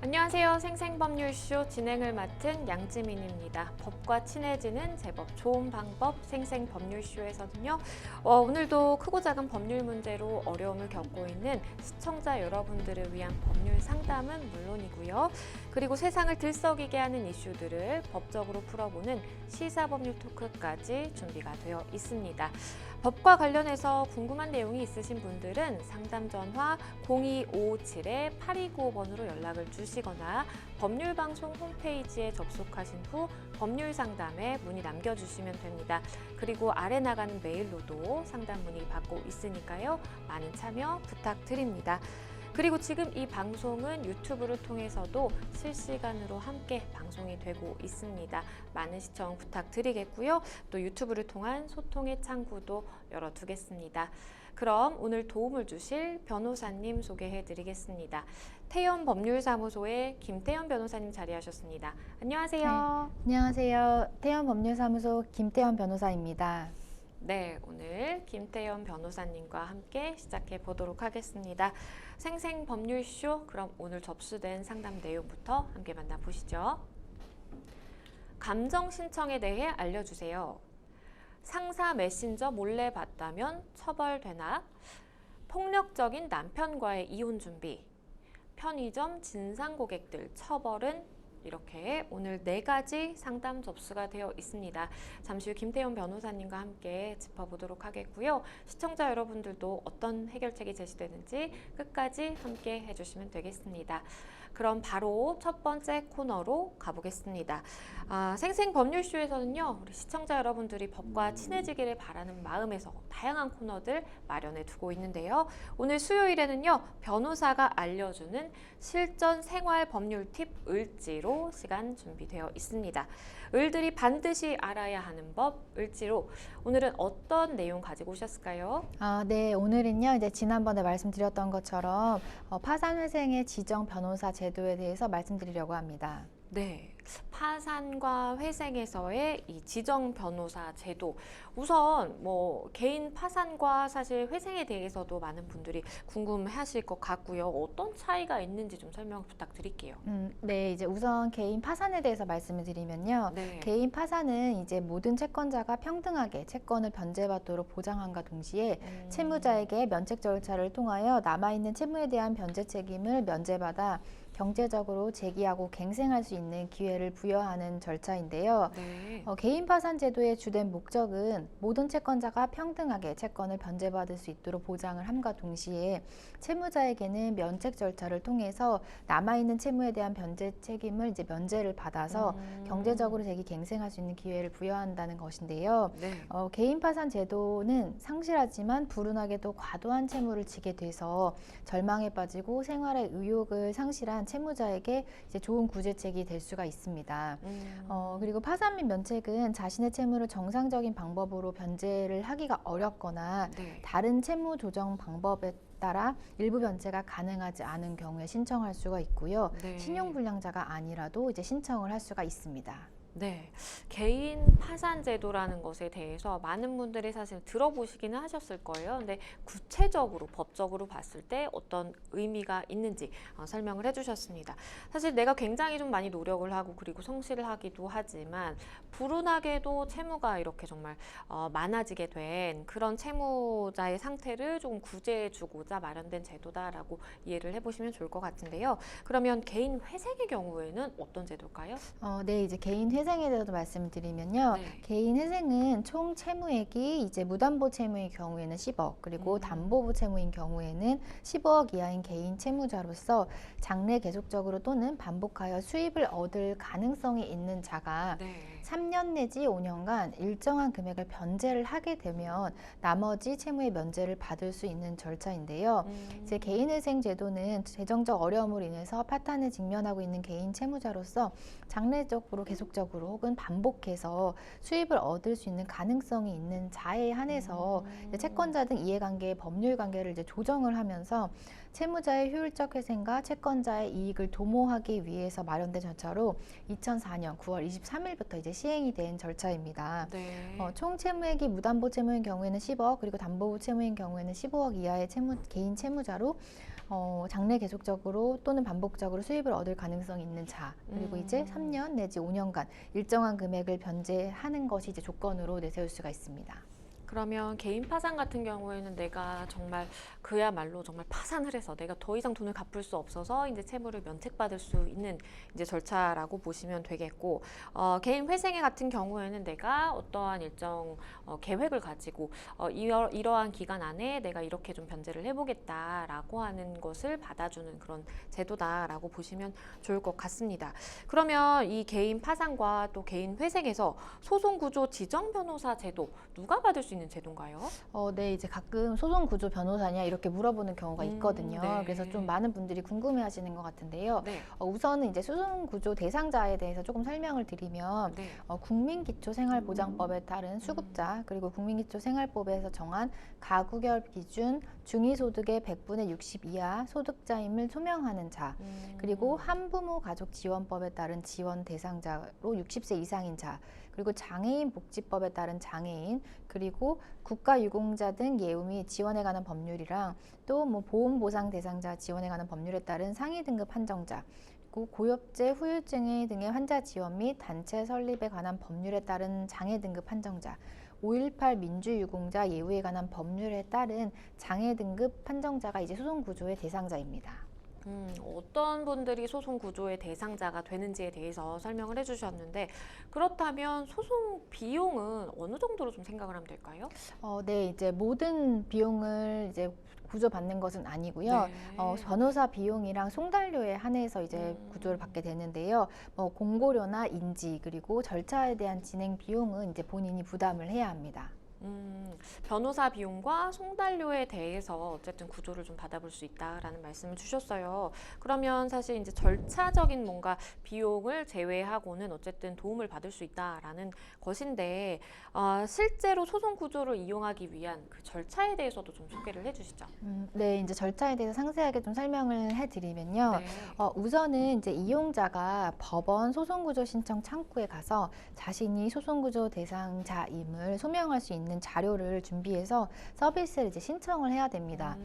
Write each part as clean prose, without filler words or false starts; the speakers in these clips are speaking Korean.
안녕하세요. 생생법률쇼 진행을 맡은 양지민입니다. 법과 친해지는 제법 좋은 방법 생생법률쇼에서는요. 오늘도 크고 작은 법률 문제로 어려움을 겪고 있는 시청자 여러분들을 위한 법률 상담은 물론이고요. 그리고 세상을 들썩이게 하는 이슈들을 법적으로 풀어보는 시사법률 토크까지 준비가 되어 있습니다. 법과 관련해서 궁금한 내용이 있으신 분들은 상담 전화 0257-8295번으로 연락을 주시거나 법률방송 홈페이지에 접속하신 후 법률상담에 문의 남겨주시면 됩니다. 그리고 아래 나가는 메일로도 상담 문의 받고 있으니까요. 많은 참여 부탁드립니다. 그리고 지금 이 방송은 유튜브를 통해서도 실시간으로 함께 방송이 되고 있습니다. 많은 시청 부탁드리겠고요. 또 유튜브를 통한 소통의 창구도 열어두겠습니다. 그럼 오늘 도움을 주실 변호사님 소개해드리겠습니다. 태연 법률사무소의 김태연 변호사님 자리하셨습니다. 안녕하세요. 네, 안녕하세요. 태연 법률사무소 김태연 변호사입니다. 네, 오늘 김태연 변호사님과 함께 시작해 보도록 하겠습니다. 생생법률쇼, 그럼 오늘 접수된 상담 내용부터 함께 만나보시죠. 감정 신청에 대해 알려주세요. 상사 메신저 몰래 봤다면 처벌되나? 폭력적인 남편과의 이혼 준비, 편의점 진상 고객들 처벌은? 이렇게 오늘 4가지 상담 접수가 되어 있습니다. 잠시 후 김태현 변호사님과 함께 짚어보도록 하겠고요. 시청자 여러분들도 어떤 해결책이 제시되는지 끝까지 함께 해주시면 되겠습니다. 그럼 바로 첫 번째 코너로 가보겠습니다. 생생법률쇼에서는요, 우리 시청자 여러분들이 법과 친해지기를 바라는 마음에서 다양한 코너들 마련해 두고 있는데요. 오늘 수요일에는요, 변호사가 알려주는 실전 생활 법률 팁 을지로 시간 준비되어 있습니다. 을들이 반드시 알아야 하는 법 을지로, 오늘은 어떤 내용 가지고 오셨을까요? 네, 오늘은요, 이제 지난번에 말씀드렸던 것처럼 파산회생의 지정 변호사 제도에 대해서 말씀드리려고 합니다. 네, 파산과 회생에서의 이 지정 변호사 제도. 우선 뭐 개인 파산과 사실 회생에 대해서도 많은 분들이 궁금해하실 것 같고요. 어떤 차이가 있는지 좀 설명 부탁드릴게요. 네, 이제 우선 개인 파산에 대해서 말씀을 드리면요. 네. 개인 파산은 이제 모든 채권자가 평등하게 채권을 변제받도록 보장함과 동시에 채무자에게 면책 절차를 통하여 남아있는 채무에 대한 변제 책임을 면제받아 경제적으로 재기하고 갱생할 수 있는 기회를 부여하는 절차인데요. 네. 개인 파산 제도의 주된 목적은 모든 채권자가 평등하게 채권을 변제받을 수 있도록 보장을 함과 동시에 채무자에게는 면책 절차를 통해서 남아있는 채무에 대한 변제 책임을 이제 면제를 받아서 경제적으로 재기 갱생할 수 있는 기회를 부여한다는 것인데요. 네. 개인 파산 제도는 상실하지만 불운하게도 과도한 채무를 지게 돼서 절망에 빠지고 생활의 의욕을 상실한 채무자에게 이제 좋은 구제책이 될 수가 있습니다. 그리고 파산 및 면책은 자신의 채무를 정상적인 방법으로 변제를 하기가 어렵거나 네. 다른 채무 조정 방법에 따라 일부 변제가 가능하지 않은 경우에 신청할 수가 있고요. 네. 신용불량자가 아니라도 이제 신청을 할 수가 있습니다. 네, 개인 파산 제도라는 것에 대해서 많은 분들이 사실 들어보시기는 하셨을 거예요. 근데 구체적으로 법적으로 봤을 때 어떤 의미가 있는지 설명을 해주셨습니다. 사실 내가 굉장히 좀 많이 노력을 하고 그리고 성실을 하기도 하지만 불운하게도 채무가 이렇게 정말 많아지게 된 그런 채무자의 상태를 조금 구제해주고자 마련된 제도다라고 이해를 해보시면 좋을 것 같은데요. 그러면 개인 회생의 경우에는 어떤 제도일까요? 네, 이제 개인 회생에 대해서 말씀드리면요. 네. 개인 회생은 총 채무액이 이제 무담보 채무의 경우에는 10억, 그리고 담보부 채무인 경우에는 15억 이하인 개인 채무자로서 장래 계속적으로 또는 반복하여 수입을 얻을 가능성이 있는 자가 네. 3년 내지 5년간 일정한 금액을 변제를 하게 되면 나머지 채무의 면제를 받을 수 있는 절차인데요. 이제 개인회생 제도는 재정적 어려움으로 인해서 파탄에 직면하고 있는 개인 채무자로서 장래적으로 계속적으로 혹은 반복해서 수입을 얻을 수 있는 가능성이 있는 자에 한해서 채권자 등 이해관계의 법률관계를 이제 조정을 하면서 채무자의 효율적 회생과 채권자의 이익을 도모하기 위해서 마련된 절차로 2004년 9월 23일부터 이제 시행이 된 절차입니다. 네. 총 채무액이 무담보 채무인 경우에는 10억, 그리고 담보부 채무인 경우에는 15억 이하의 개인 채무자로 장래 계속적으로 또는 반복적으로 수입을 얻을 가능성이 있는 자, 그리고 이제 3년 내지 5년간 일정한 금액을 변제하는 것이 이제 조건으로 내세울 수가 있습니다. 그러면 개인 파산 같은 경우에는 내가 정말 그야말로 정말 파산을 해서 내가 더 이상 돈을 갚을 수 없어서 이제 채무를 면책받을 수 있는 이제 절차라고 보시면 되겠고, 개인 회생애 같은 경우에는 내가 어떠한 일정 계획을 가지고 이러한 기간 안에 내가 이렇게 좀 변제를 해보겠다라고 하는 것을 받아주는 그런 제도다라고 보시면 좋을 것 같습니다. 그러면 이 개인 파산과 또 개인 회생에서 소송구조 지정 변호사 제도 누가 받을 수 있는 제도인가요? 네, 이제 가끔 소송구조 변호사냐 이렇게 물어보는 경우가 있거든요. 네. 그래서 좀 많은 분들이 궁금해하시는 것 같은데요. 네. 우선은 이제 소송구조 대상자에 대해서 조금 설명을 드리면 네. 국민기초생활보장법에 따른 수급자 그리고 국민기초생활법에서 정한 가구결 기준 중위소득의 100분의 60 이하 소득자임을 소명하는 자, 그리고 한부모 가족지원법에 따른 지원 대상자로 60세 이상인 자, 그리고 장애인 복지법에 따른 장애인, 그리고 국가유공자 등 예우 및 지원에 관한 법률이랑 또 뭐 보험보상 대상자 지원에 관한 법률에 따른 상위 등급 한정자, 그리고 고엽제, 후유증 등의 환자 지원 및 단체 설립에 관한 법률에 따른 장애 등급 한정자, 5.18 민주유공자 예우에 관한 법률에 따른 장애 등급 판정자가 이제 소송구조의 대상자입니다. 어떤 분들이 소송 구조의 대상자가 되는지에 대해서 설명을 해주셨는데, 그렇다면 소송 비용은 어느 정도로 좀 생각을 하면 될까요? 네, 이제 모든 비용을 이제 구조받는 것은 아니고요. 변호사 비용이랑 송달료에 한해서 이제 구조를 받게 되는데요. 공고료나 인지 그리고 절차에 대한 진행 비용은 이제 본인이 부담을 해야 합니다. 변호사 비용과 송달료에 대해서 어쨌든 구조를 좀 받아볼 수 있다라는 말씀을 주셨어요. 그러면 사실 이제 절차적인 뭔가 비용을 제외하고는 어쨌든 도움을 받을 수 있다라는 것인데, 실제로 소송 구조를 이용하기 위한 그 절차에 대해서도 좀 소개를 해주시죠. 네, 이제 절차에 대해서 상세하게 좀 설명을 해드리면요. 네. 우선은 이제 이용자가 법원 소송구조 신청 창구에 가서 자신이 소송구조 대상자임을 소명할 수 있는 자료를 준비해서 서비스를 이제 신청을 해야 됩니다.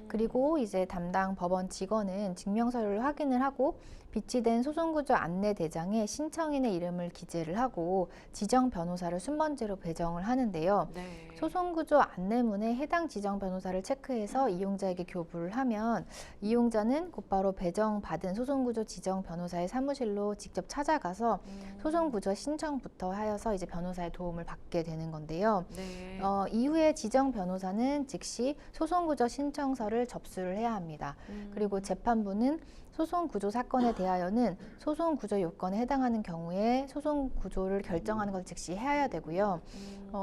그리고 이제 담당 법원 직원은 증명서류를 확인을 하고 비치된 소송구조 안내 대장에 신청인의 이름을 기재를 하고 지정 변호사를 순번제로 배정을 하는데요. 네. 소송구조 안내문에 해당 지정 변호사를 체크해서 이용자에게 교부를 하면 이용자는 곧바로 배정받은 소송구조 지정 변호사의 사무실로 직접 찾아가서 소송구조 신청부터 하여서 이제 변호사의 도움을 받게 되는 건데요. 네. 이후에 지정 변호사는 즉시 소송구조 신청서를 접수를 해야 합니다. 그리고 재판부는 소송구조 사건에 대하여는 소송구조 요건에 해당하는 경우에 소송구조를 결정하는 것을 즉시 해야 되고요.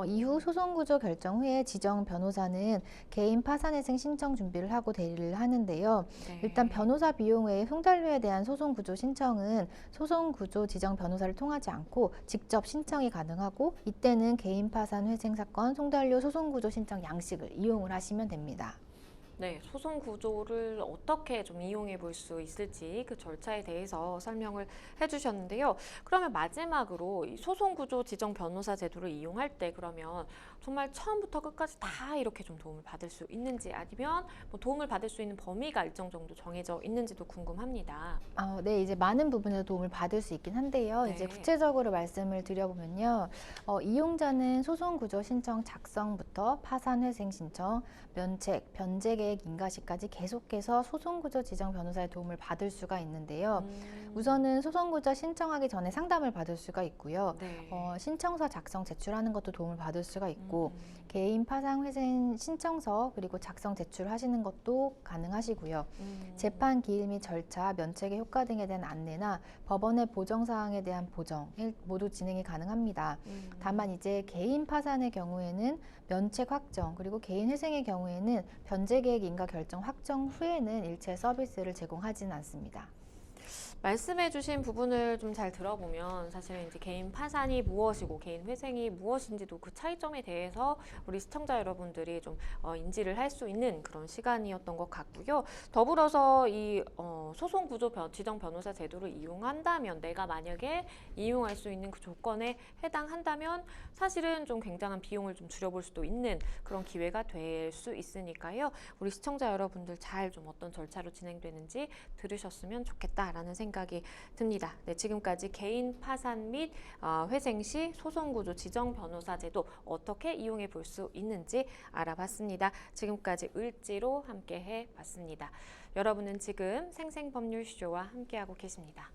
이후 소송구조 결정 후에 지정 변호사는 개인 파산회생 신청 준비를 하고 대리를 하는데요. 네. 일단 변호사 비용 외에 송달료에 대한 소송구조 신청은 소송구조 지정 변호사를 통하지 않고 직접 신청이 가능하고, 이때는 개인 파산 회생 사건 송달료 소송구조 신청 양식을 이용을 하시면 됩니다. 네, 소송 구조를 어떻게 좀 이용해 볼 수 있을지 그 절차에 대해서 설명을 해주셨는데요. 그러면 마지막으로 이 소송 구조 지정 변호사 제도를 이용할 때 그러면 정말 처음부터 끝까지 다 이렇게 좀 도움을 받을 수 있는지, 아니면 뭐 도움을 받을 수 있는 범위가 일정 정도 정해져 있는지도 궁금합니다. 네, 이제 많은 부분에서 도움을 받을 수 있긴 한데요. 네. 이제 구체적으로 말씀을 드려보면요. 이용자는 소송구조 신청 작성부터 파산회생 신청, 면책, 변제 계획 인가시까지 계속해서 소송구조 지정 변호사의 도움을 받을 수가 있는데요. 우선은 소송구조 신청하기 전에 상담을 받을 수가 있고요. 네. 신청서 작성 제출하는 것도 도움을 받을 수가 있고, 개인 파산 회생 신청서 그리고 작성 제출하시는 것도 가능하시고요. 재판 기일 및 절차, 면책의 효과 등에 대한 안내나 법원의 보정 사항에 대한 보정을 모두 진행이 가능합니다. 다만 이제 개인 파산의 경우에는 면책 확정, 그리고 개인 회생의 경우에는 변제 계획 인가 결정 확정 후에는 일체 서비스를 제공하지는 않습니다. 말씀해주신 부분을 좀 잘 들어보면 사실은 이제 개인 파산이 무엇이고 개인 회생이 무엇인지도 그 차이점에 대해서 우리 시청자 여러분들이 좀 인지를 할 수 있는 그런 시간이었던 것 같고요. 더불어서 이 소송 구조 지정 변호사 제도를 이용한다면 내가 만약에 이용할 수 있는 그 조건에 해당한다면 사실은 좀 굉장한 비용을 좀 줄여볼 수도 있는 그런 기회가 될 수 있으니까요. 우리 시청자 여러분들 잘 좀 어떤 절차로 진행되는지 들으셨으면 좋겠다라는 생각이 듭니다. 네, 지금까지 개인 파산 및 회생 시 소송구조 지정 변호사 제도 어떻게 이용해 볼 수 있는지 알아봤습니다. 지금까지 을지로 함께 해봤습니다. 여러분은 지금 생생법률쇼와 함께하고 계십니다.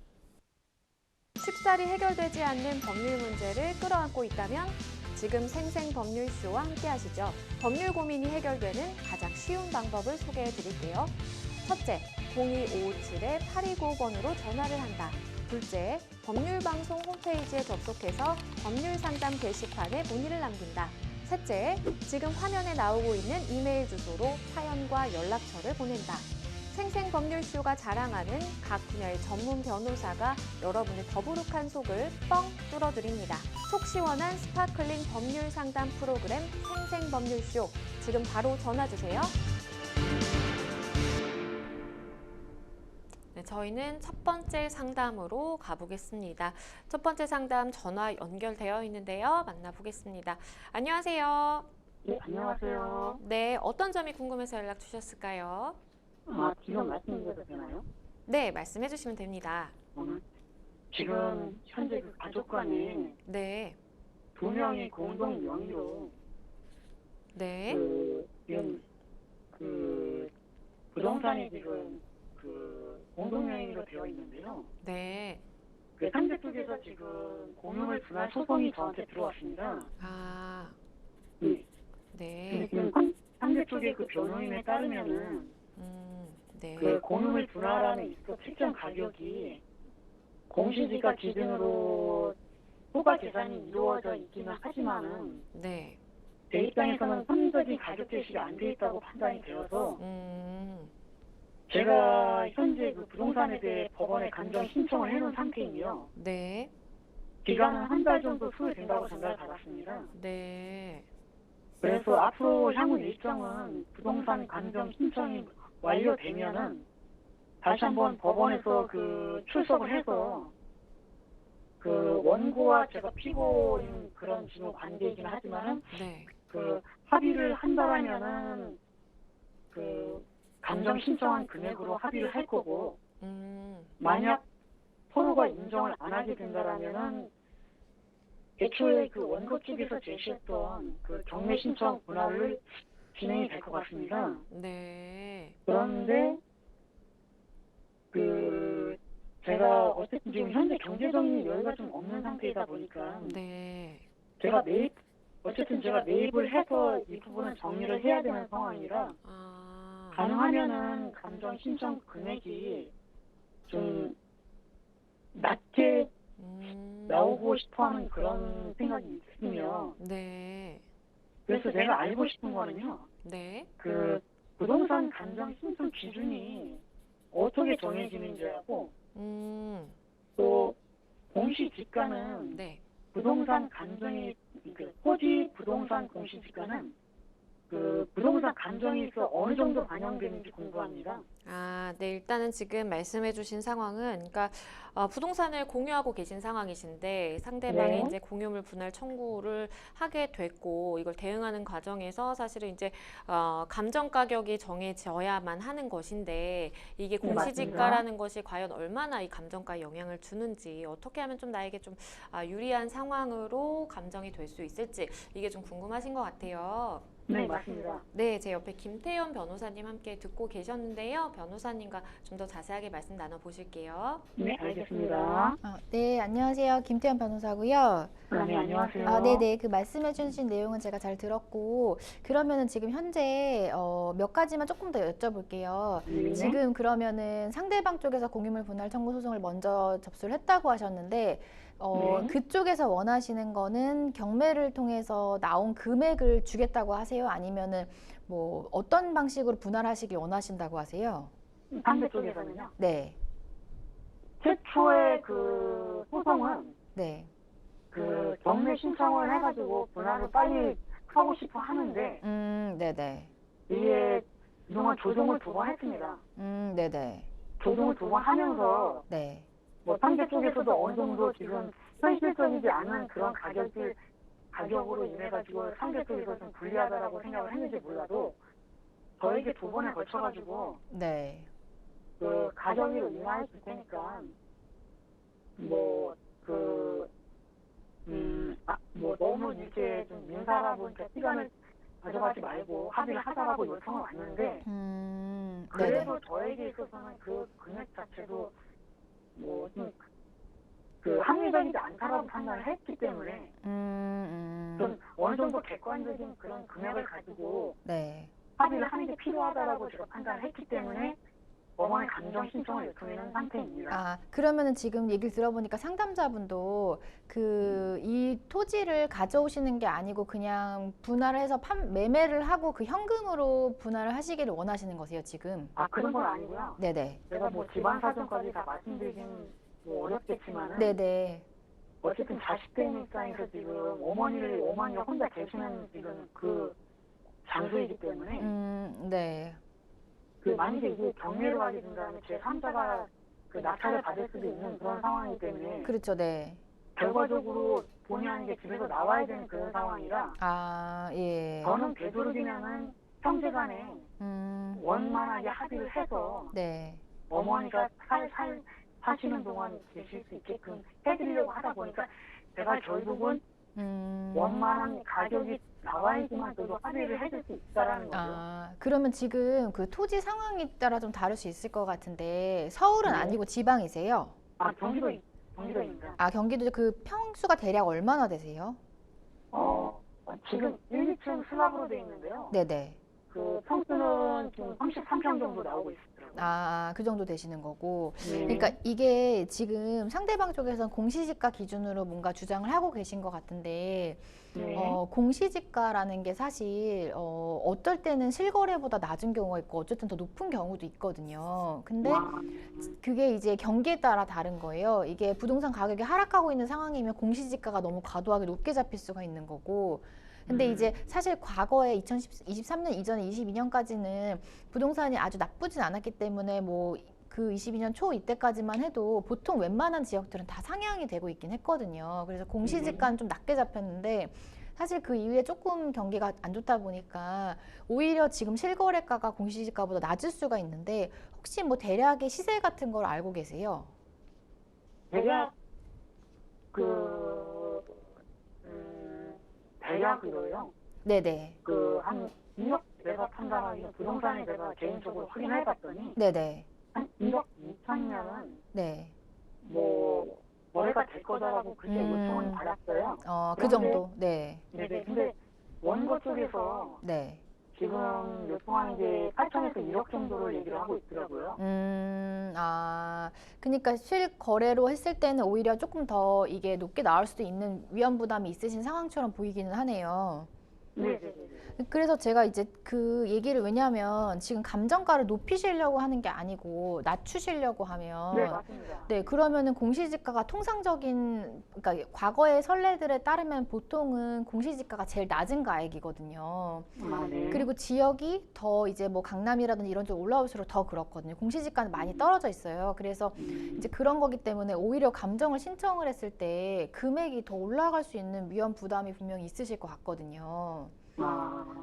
쉽사리 해결되지 않는 법률 문제를 끌어안고 있다면 지금 생생법률쇼와 함께하시죠. 법률 고민이 해결되는 가장 쉬운 방법을 소개해 드릴게요. 첫째, 02557-8295번으로 전화를 한다. 둘째, 법률방송 홈페이지에 접속해서 법률상담 게시판에 문의를 남긴다. 셋째, 지금 화면에 나오고 있는 이메일 주소로 사연과 연락처를 보낸다. 생생법률쇼가 자랑하는 각 분야의 전문 변호사가 여러분의 더부룩한 속을 뻥 뚫어드립니다. 속 시원한 스파클링 법률 상담 프로그램 생생법률쇼. 지금 바로 전화 주세요. 네, 저희는 첫 번째 상담으로 가보겠습니다. 첫 번째 상담 전화 연결되어 있는데요. 만나보겠습니다. 안녕하세요. 네, 안녕하세요. 네, 어떤 점이 궁금해서 연락 주셨을까요? 지금 말씀드려도 되나요? 네, 말씀해 주시면 됩니다. 지금 현재 그 가족 간에 네, 두 명이 공동 명의로 네, 지금 부동산이 지금 공동 명의로 되어 있는데요. 네. 그 상대 쪽에서 지금 공유물 분할 소송이 저한테 들어왔습니다. 아, 네. 네, 근데 지금 상대 쪽의 그 변호인에 따르면은 네, 그 공유물 분할하는 입법 책정 가격이 공시지가 기준으로 초과 계산이 이루어져 있기는 하지만은 네, 제 입장에서는 합리적인 가격 제시가 안 돼 있다고 판단이 되어서 제가 현재 그 부동산에 대해 법원에 감정 신청을 해놓은 상태이며 네, 기간은 한 달 정도 소요된다고 전달을 받았습니다. 네, 그래서 앞으로 향후 일정은 부동산 감정 신청이 완료되면은 다시 한번 법원에서 그 출석을 해서 그 원고와 제가 피고인 그런 지금 관계이긴 하지만은 네, 그 합의를 한다라면은 그 감정 신청한 금액으로 합의를 할 거고 만약 서로가 인정을 안 하게 된다라면은 애초에 그 원고 쪽에서 제시했던 그 경매 신청 분할을 진행이 될 것 같습니다. 네, 그런데 그 제가 어쨌든 지금 현재 경제적인 여유가 좀 없는 상태이다 보니까 네, 제가 매입을 해서 이 부분은 정리를 해야 되는 상황이라 가능하면은 감정 신청 금액이 좀 낮게 나오고 싶어하는 그런 생각이 있으며 네, 그래서 내가 알고 싶은 거는요. 네, 그 부동산 감정 신청 기준이 어떻게 정해지는지 하고 또 공시지가는 네. 부동산 감정이 그 토지 부동산 공시지가는 그 부동산 감정이 있어 어느 정도 반영되는지 궁금합니다. 아, 네. 일단은 지금 말씀해 주신 상황은, 그러니까 부동산을 공유하고 계신 상황이신데 상대방이 네. 이제 공유물 분할 청구를 하게 됐고 이걸 대응하는 과정에서 사실은 이제 감정 가격이 정해져야만 하는 것인데 이게 네, 공시지가라는 것이 과연 얼마나 이 감정가에 영향을 주는지 어떻게 하면 좀 나에게 좀 유리한 상황으로 감정이 될 수 있을지 이게 좀 궁금하신 것 같아요. 네, 맞습니다. 네, 제 옆에 김태현 변호사님 함께 듣고 계셨는데요. 변호사님과 좀 더 자세하게 말씀 나눠보실게요. 네, 알겠습니다. 네, 안녕하세요. 김태현 변호사고요. 네, 안녕하세요. 네네. 그 말씀해 주신 내용은 제가 잘 들었고, 그러면은 지금 현재 몇 가지만 조금 더 여쭤볼게요. 네. 지금 그러면은 상대방 쪽에서 공유물 분할 청구 소송을 먼저 접수를 했다고 하셨는데, 네. 그쪽에서 원하시는 거는 경매를 통해서 나온 금액을 주겠다고 하세요? 아니면은 뭐 어떤 방식으로 분할하시길 원하신다고 하세요? 상대 쪽에서는요. 네. 최초의 그 소송은 네. 그 경매 신청을 해가지고 분할을 빨리 하고 싶어 하는데 네네. 이게 그동안 조정을 2번 했습니다. 네네. 조정을 2번 하면서 네. 뭐 상대 쪽에서도 어느 정도 지금 현실적이지 않은 그런 가격으로 인해가지고 상대 쪽에서 좀 불리하다라고 생각을 했는지 몰라도 저에게 2번에 걸쳐가지고 네. 그 가격으로 인하해 줄 테니까 뭐 너무 이렇게 좀 민사다 보니까 시간을 가져가지 말고 합의를 하자라고 요청을 왔는데 네네. 그래도 저에게 있어서는 그 금액 자체도 뭐 좀 그 합리적이지 않다라고 판단을 했기 때문에 좀 어느 정도 객관적인 그런 금액을 가지고 네. 합의를 하는 게 필요하다라고 제가 판단을 했기 때문에 법원에 감정 신청을 요청하는 상태입니다. 아, 그러면은 지금 얘기를 들어보니까 상담자분도 이 토지를 가져오시는 게 아니고 그냥 분할을 해서 매매를 하고 그 현금으로 분할을 하시기를 원하시는 거세요, 지금? 아, 그런 건 아니고요. 네네. 제가 뭐 집안 사정까지 다 말씀드리긴 뭐 어렵겠지만은 네네. 어쨌든 자식된 입장에서 지금 어머니가 혼자 계시는 지금 그 장소이기 때문에 네. 그 만약에 이게 경매로 가게 된다면 제 3자가 그 낙찰을 받을 수도 있는 그런 상황이기 때문에 그렇죠, 네. 결과적으로 본의 아니게 집에서 나와야 되는 그런 상황이라 아, 예. 저는 되도록이면은 형제간에 원만하게 합의를 해서 네. 어머니가 사시는 동안 계실 수 있게끔 해드리려고 하다 보니까 제가 결국은 원만한 가격이 나와야지만 저도 합의를 해줄 수 있다라는 거죠. 아, 그러면 지금 그 토지 상황에 따라 좀 다를 수 있을 것 같은데 서울은 네. 아니고 지방이세요? 아, 경기도입니다. 아, 경기도 그 평수가 대략 얼마나 되세요? 지금 1, 2층 슬랍으로 돼 있는데요. 네네. 그 평수는 지금 33평 정도 나오고 있더라고요. 아, 그 정도 되시는 거고. 네. 그러니까 이게 지금 상대방 쪽에서는 공시지가 기준으로 뭔가 주장을 하고 계신 것 같은데, 네. 공시지가라는 게 사실 어떨 때는 실거래보다 낮은 경우가 있고 어쨌든 더 높은 경우도 있거든요. 근데 그게 이제 경기에 따라 다른 거예요. 이게 부동산 가격이 하락하고 있는 상황이면 공시지가가 너무 과도하게 높게 잡힐 수가 있는 거고, 근데 이제 사실 과거에 2023년 이전에 22년까지는 부동산이 아주 나쁘진 않았기 때문에 뭐 그 22년 초 이때까지만 해도 보통 웬만한 지역들은 다 상향이 되고 있긴 했거든요. 그래서 공시지가는 좀 낮게 잡혔는데 사실 그 이후에 조금 경기가 안 좋다 보니까 오히려 지금 실거래가가 공시지가보다 낮을 수가 있는데 혹시 뭐 대략의 시세 같은 걸 알고 계세요? 대략으로요. 네네. 한 2억 내가 판단하기는 부동산에 제가 개인적으로 확인해봤더니 네네. 한 2억 2천이면은 네. 뭐 거래가 될 거다라고 그렇게 요청을 받았어요. 그 정도. 네. 네네. 근데 원고 쪽에서 네. 지금 요청하는 게 8천에서 1억 정도를 얘기를 하고 있더라고요. 아, 그러니까 실거래로 했을 때는 오히려 조금 더 이게 높게 나올 수도 있는 위험 부담이 있으신 상황처럼 보이기는 하네요. 네네네. 그래서 제가 이제 그 얘기를 왜냐하면 지금 감정가를 높이시려고 하는 게 아니고 낮추시려고 하면 네, 맞습니다. 네, 그러면은 공시지가가 통상적인 그러니까 과거의 선례들에 따르면 보통은 공시지가가 제일 낮은 가액이거든요. 네. 그리고 지역이 더 이제 뭐 강남이라든지 이런 쪽 올라올수록 더 그렇거든요. 공시지가는 많이 떨어져 있어요. 그래서 이제 그런 거기 때문에 오히려 감정을 신청을 했을 때 금액이 더 올라갈 수 있는 위험 부담이 분명히 있으실 것 같거든요.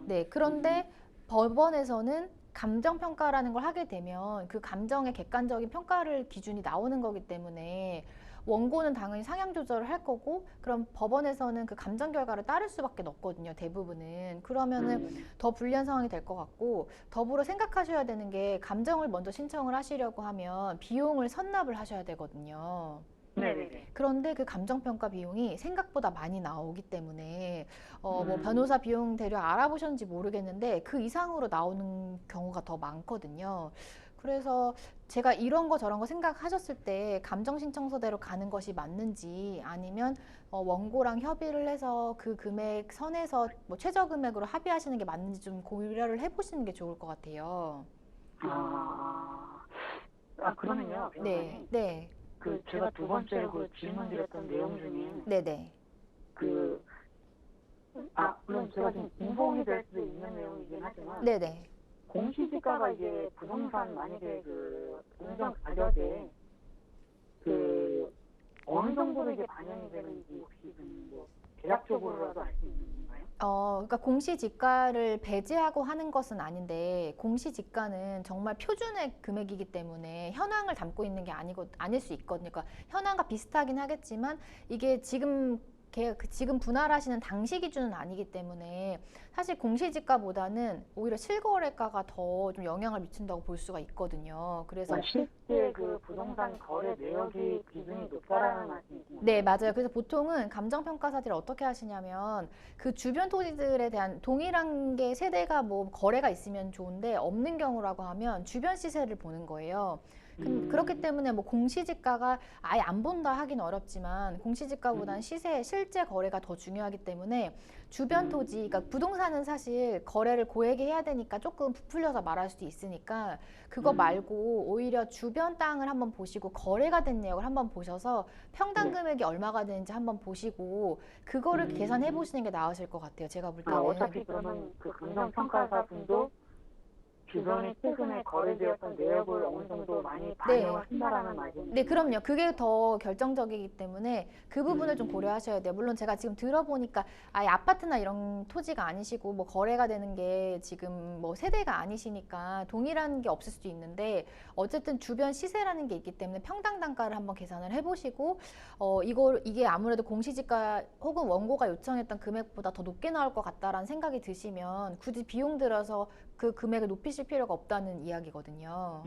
네, 그런데 법원에서는 감정평가라는 걸 하게 되면 그 감정의 객관적인 평가를 기준이 나오는 거기 때문에 원고는 당연히 상향 조절을 할 거고 그럼 법원에서는 그 감정 결과를 따를 수밖에 없거든요. 대부분은. 그러면은 더 불리한 상황이 될 것 같고 더불어 생각하셔야 되는 게 감정을 먼저 신청을 하시려고 하면 비용을 선납을 하셔야 되거든요. 네네네. 그런데 그 감정평가 비용이 생각보다 많이 나오기 때문에 뭐 변호사 비용 대략 알아보셨는지 모르겠는데 그 이상으로 나오는 경우가 더 많거든요. 그래서 제가 이런 거 저런 거 생각하셨을 때 감정신청서대로 가는 것이 맞는지 아니면 원고랑 협의를 해서 그 금액 선에서 뭐 최저 금액으로 합의하시는 게 맞는지 좀 고려를 해보시는 게 좋을 것 같아요. 그러면요. 네, 네. 그 제가 두 번째로 그 질문드렸던 내용 중에 네네. 물론 제가 지금 공공이 될 수도 있는 내용이긴 하지만 네네. 공시지가가 이게 부동산 만약에 그 공정 가격에 그 어느 정도로 이게 반영이 되는지 혹시 뭐 대략적으로라도 알 수 있는 건가요? 그러니까 공시지가를 배제하고 하는 것은 아닌데 공시지가는 정말 표준의 금액이기 때문에 현황을 담고 있는 게 아닐 수 있거든요. 그러니까 현황과 비슷하긴 하겠지만 이게 지금 분할하시는 당시 기준은 아니기 때문에 사실 공시지가보다는 오히려 실거래가가 더 좀 영향을 미친다고 볼 수가 있거든요. 그래서 실제 그 부동산 거래 내역이 기준이 높다라는 말씀이신가요? 네, 맞아요. 그래서 보통은 감정평가사들이 어떻게 하시냐면 그 주변 토지들에 대한 동일한 게 세대가 뭐 거래가 있으면 좋은데 없는 경우라고 하면 주변 시세를 보는 거예요. 그렇기 때문에 뭐 공시지가가 아예 안 본다 하긴 어렵지만 공시지가보다는 시세, 실제 거래가 더 중요하기 때문에 주변 토지, 그러니까 부동산은 사실 거래를 고액에 해야 되니까 조금 부풀려서 말할 수도 있으니까 그거 말고 오히려 주변 땅을 한번 보시고 거래가 된 내역을 한번 보셔서 평당 금액이 얼마가 되는지 한번 보시고 그거를 계산해 보시는 게 나으실 것 같아요. 제가 볼 때는. 어차피 그러면 그 감정평가사 분도 주변에 최근에 거래되었던 내역을 어느 정도 많이 반영을 한다라는 말이죠. 네, 그럼요. 그게 더 결정적이기 때문에 그 부분을 좀 고려하셔야 돼요. 물론 제가 지금 들어보니까 아예 아파트나 이런 토지가 아니시고 뭐 거래가 되는 게 지금 뭐 세대가 아니시니까 동일한 게 없을 수도 있는데 어쨌든 주변 시세라는 게 있기 때문에 평당 단가를 한번 계산을 해보시고 이게 아무래도 공시지가 혹은 원고가 요청했던 금액보다 더 높게 나올 것 같다라는 생각이 드시면 굳이 비용 들어서 그 금액을 높이실 필요가 없다는 이야기거든요.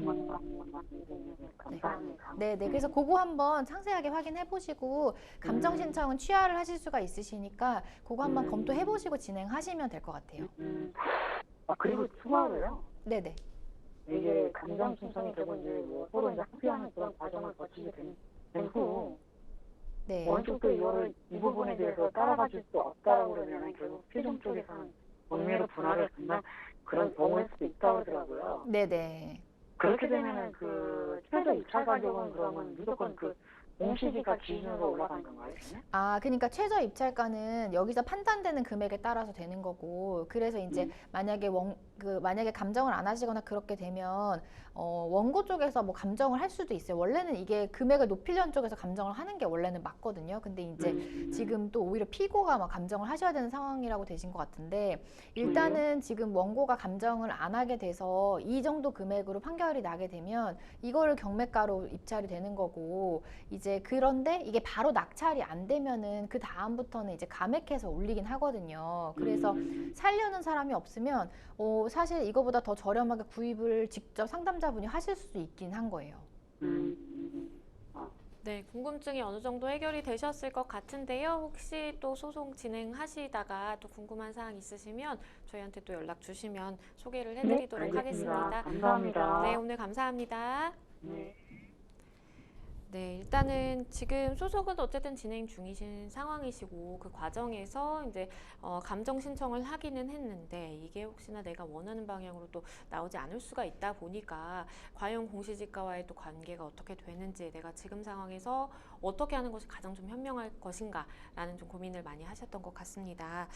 감사합니다. 네. 그래서 그거 한번 상세하게 확인해 보시고 감정 신청은 취하를 하실 수가 있으시니까 그거 한번 검토해 보시고 진행하시면 될 것 같아요. 그리고 추가로요. 네네. 이게 감정 신청이 되고 이제 뭐 서로 이제 합의하는 그런 과정을 거치게 된 후 네. 원쪽도 이 부분에 대해서 따라가 줄 수 없다고 그러면 결국 최종 쪽에서는 법률로 분할을 한다 그런 경우일 수도 있다고 하더라고요. 네네. 그렇게 되면은 그 최저 입찰 가격은 그러면 무조건 그 공시지가 기준으로 올라가는 건가요? 그러니까 최저 입찰가는 여기서 판단되는 금액에 따라서 되는 거고, 그래서 이제 만약에 만약에 감정을 안 하시거나 그렇게 되면 원고 쪽에서 뭐 감정을 할 수도 있어요. 원래는 이게 금액을 높이려는 쪽에서 감정을 하는 게 원래는 맞거든요. 근데 이제 지금 또 오히려 피고가 막 감정을 하셔야 되는 상황이라고 되신 것 같은데, 일단은 지금 원고가 감정을 안 하게 돼서 이 정도 금액으로 판결이 나게 되면 이거를 경매가로 입찰이 되는 거고, 이제 그런데 이게 바로 낙찰이 안 되면은 그 다음부터는 이제 감액해서 올리긴 하거든요. 그래서 살려는 사람이 없으면 사실 이거보다 더 저렴하게 구입을 직접 상담자분이 하실 수도 있긴 한 거예요. 네, 궁금증이 어느 정도 해결이 되셨을 것 같은데요. 혹시 또 소송 진행하시다가 또 궁금한 사항 있으시면 저희한테 또 연락 주시면 소개를 해드리도록 하겠습니다. 감사합니다. 네, 오늘 감사합니다. 네. 네, 일단은 지금 소송은 어쨌든 진행 중이신 상황이시고 그 과정에서 이제 감정 신청을 하기는 했는데 이게 혹시나 내가 원하는 방향으로 또 나오지 않을 수가 있다 보니까 과연 공시지가와의 또 관계가 어떻게 되는지 내가 지금 상황에서 어떻게 하는 것이 가장 좀 현명할 것인가라는 좀 고민을 많이 하셨던 것 같습니다.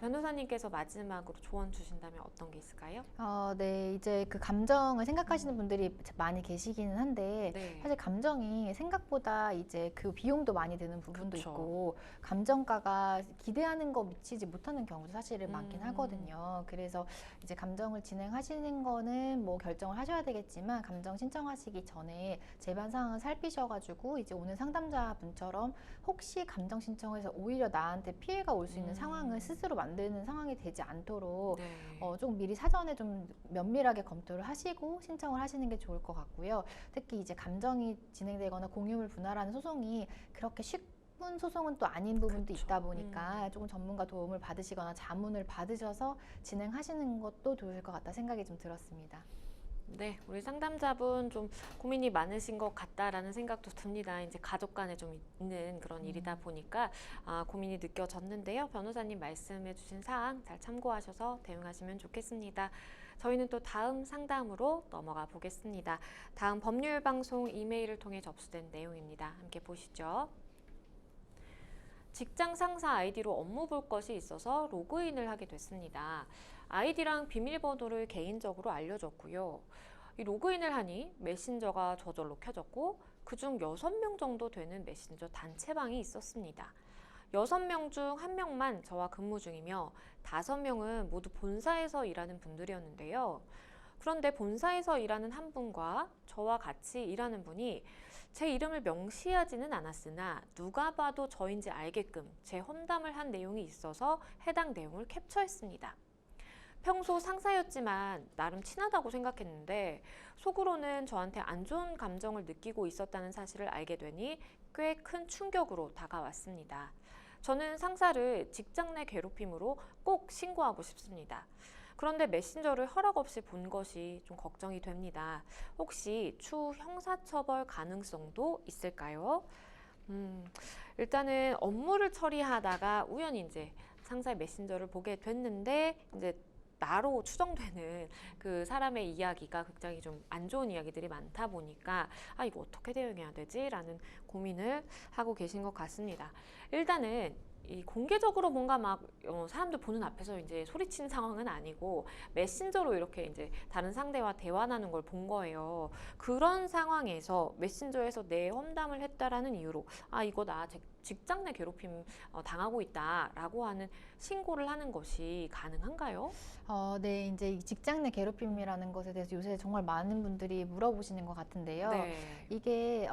변호사님께서 마지막으로 조언 주신다면 어떤 게 있을까요? 네, 이제 그 감정을 생각하시는 분들이 많이 계시기는 한데 네. 사실 감정이 생각보다 이제 그 비용도 많이 드는 부분도 그쵸. 있고 감정가가 기대하는 거 미치지 못하는 경우도 사실은 많긴 하거든요. 그래서 이제 감정을 진행하시는 거는 뭐 결정을 하셔야 되겠지만 감정 신청하시기 전에 재반 사항을 살피셔가지고 이제 오늘 상담자분처럼 혹시 감정 신청해서 오히려 나한테 피해가 올 수 있는 상황을 스스로 만드는 상황이 되지 않도록 네. 좀 미리 사전에 좀 면밀하게 검토를 하시고 신청을 하시는 게 좋을 것 같고요. 특히 이제 감정이 진행되거나 공유물 분할하는 소송이 그렇게 쉬운 소송은 또 아닌 부분도 그쵸. 있다 보니까 조금 전문가 도움을 받으시거나 자문을 받으셔서 진행하시는 것도 좋을 것 같다 생각이 좀 들었습니다. 네, 우리 상담자분 좀 고민이 많으신 것 같다라는 생각도 듭니다. 이제 가족 간에 좀 있는 그런 일이다 보니까 고민이 느껴졌는데요. 변호사님 말씀해 주신 사항 잘 참고하셔서 대응하시면 좋겠습니다. 저희는 또 다음 상담으로 넘어가 보겠습니다. 다음 법률방송 이메일을 통해 접수된 내용입니다. 함께 보시죠. 직장 상사 아이디로 업무 볼 것이 있어서 로그인을 하게 됐습니다. 아이디랑 비밀번호를 개인적으로 알려줬고요. 이 로그인을 하니 메신저가 저절로 켜졌고 그중 6명 정도 되는 메신저 단체방이 있었습니다. 6명 중 1명만 저와 근무 중이며 5명은 모두 본사에서 일하는 분들이었는데요. 그런데 본사에서 일하는 한 분과 저와 같이 일하는 분이 제 이름을 명시하지는 않았으나 누가 봐도 저인지 알게끔 제 험담을 한 내용이 있어서 해당 내용을 캡처했습니다. 평소 상사였지만 나름 친하다고 생각했는데 속으로는 저한테 안 좋은 감정을 느끼고 있었다는 사실을 알게 되니 꽤 큰 충격으로 다가왔습니다. 저는 상사를 직장 내 괴롭힘으로 꼭 신고하고 싶습니다. 그런데 메신저를 허락 없이 본 것이 좀 걱정이 됩니다. 혹시 추후 형사처벌 가능성도 있을까요? 일단은 업무를 처리하다가 우연히 이제 상사의 메신저를 보게 됐는데 이제 나로 추정되는 그 사람의 이야기가 굉장히 좀 안 좋은 이야기들이 많다 보니까 아 이거 어떻게 대응해야 되지? 라는 고민을 하고 계신 것 같습니다. 일단은 이 공개적으로 뭔가 막 사람들 보는 앞에서 이제 소리치는 상황은 아니고 메신저로 이렇게 이제 다른 상대와 대화하는 걸 본 거예요. 그런 상황에서 메신저에서 내 험담을 했다라는 이유로 아 이거 나 직장 내 괴롭힘 당하고 있다라고 하는 신고를 하는 것이 가능한가요? 네, 이제 이 직장 내 괴롭힘이라는 것에 대해서 요새 정말 많은 분들이 물어보시는 것 같은데요. 네. 이게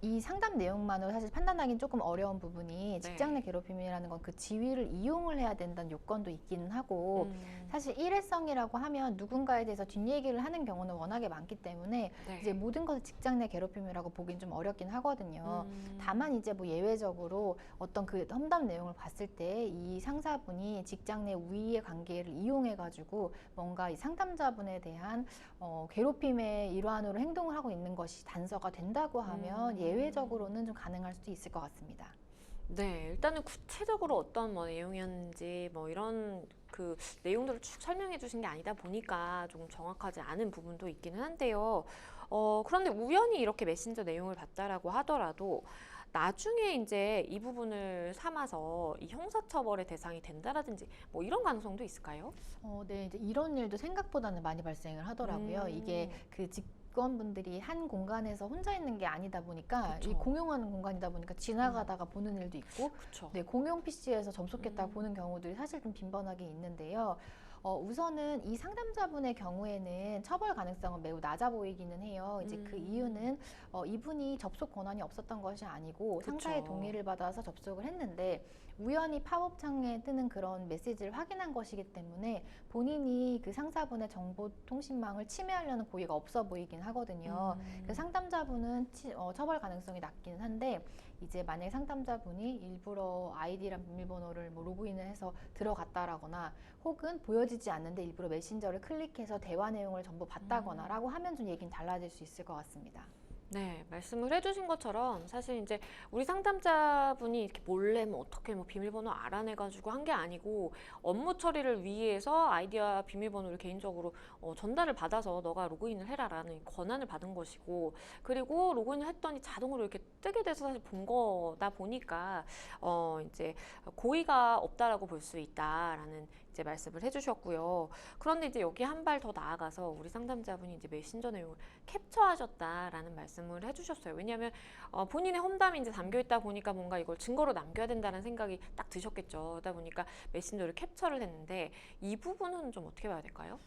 이 상담 내용만으로 사실 판단하기는 조금 어려운 부분이 직장 내 괴롭힘이라는 건 그 지위를 이용을 해야 된다는 요건도 있기는 하고 사실 일회성이라고 하면 누군가에 대해서 뒷얘기를 하는 경우는 워낙에 많기 때문에 네. 이제 모든 것을 직장 내 괴롭힘이라고 보긴 좀 어렵긴 하거든요. 다만 이제 뭐 예외적으로 어떤 그 험담 내용을 봤을 때 이 상사분이 직장 내 우위의 관계를 이용해 가지고 뭔가 이 상담자분에 대한 괴롭힘의 일환으로 행동을 하고 있는 것이 단서가 된다고 하면 예외적으로는 좀 가능할 수도 있을 것 같습니다. 네, 일단은 구체적으로 어떤 뭐 내용이었는지 뭐 이런 그 내용들을 쭉 설명해 주신 게 아니다 보니까 조금 정확하지 않은 부분도 있기는 한데요. 그런데 우연히 이렇게 메신저 내용을 봤다라고 하더라도 나중에 이제 이 부분을 삼아서 이 형사처벌의 대상이 된다라든지 뭐 이런 가능성도 있을까요? 네, 이제 이런 일도 생각보다는 많이 발생을 하더라고요. 이게 그 직원분들이 한 공간에서 혼자 있는 게 아니다 보니까 그쵸. 이 공용하는 공간이다 보니까 지나가다가 보는 일도 있고 그렇죠. 네, 공용 PC에서 접속했다가 보는 경우들이 사실 좀 빈번하게 있는데요. 우선은 이 상담자분의 경우에는 처벌 가능성은 매우 낮아 보이기는 해요. 이제 그 이유는 이분이 접속 권한이 없었던 것이 아니고 상사의 그쵸. 동의를 받아서 접속을 했는데 우연히 팝업창에 뜨는 그런 메시지를 확인한 것이기 때문에 본인이 그 상사분의 정보통신망을 침해하려는 고의가 없어 보이긴 하거든요. 그래서 상담자분은 처벌 가능성이 낮긴 한데 이제 만약에 상담자분이 일부러 아이디랑 비밀번호를 뭐 로그인을 해서 들어갔다라거나 혹은 보여지지 않는데 일부러 메신저를 클릭해서 대화 내용을 전부 봤다거나 라고 하면 좀 얘기는 달라질 수 있을 것 같습니다. 네, 말씀을 해주신 것처럼 사실 이제 우리 상담자분이 이렇게 몰래 뭐 어떻게 뭐 비밀번호 알아내가지고 한 게 아니고 업무 처리를 위해서 아이디와 비밀번호를 개인적으로 전달을 받아서 너가 로그인을 해라라는 권한을 받은 것이고 그리고 로그인을 했더니 자동으로 이렇게 뜨게 돼서 사실 본 거다 보니까 이제 고의가 없다라고 볼 수 있다라는 이제 말씀을 해주셨고요. 그런데 이제 여기 한 발 더 나아가서 우리 상담자분이 이제 메신저 내용을 캡처하셨다라는 말씀을 해주셨어요. 왜냐하면 본인의 험담이 이제 담겨 있다 보니까 뭔가 이걸 증거로 남겨야 된다는 생각이 딱 드셨겠죠. 그러다 보니까 메신저를 캡처를 했는데 이 부분은 좀 어떻게 봐야 될까요?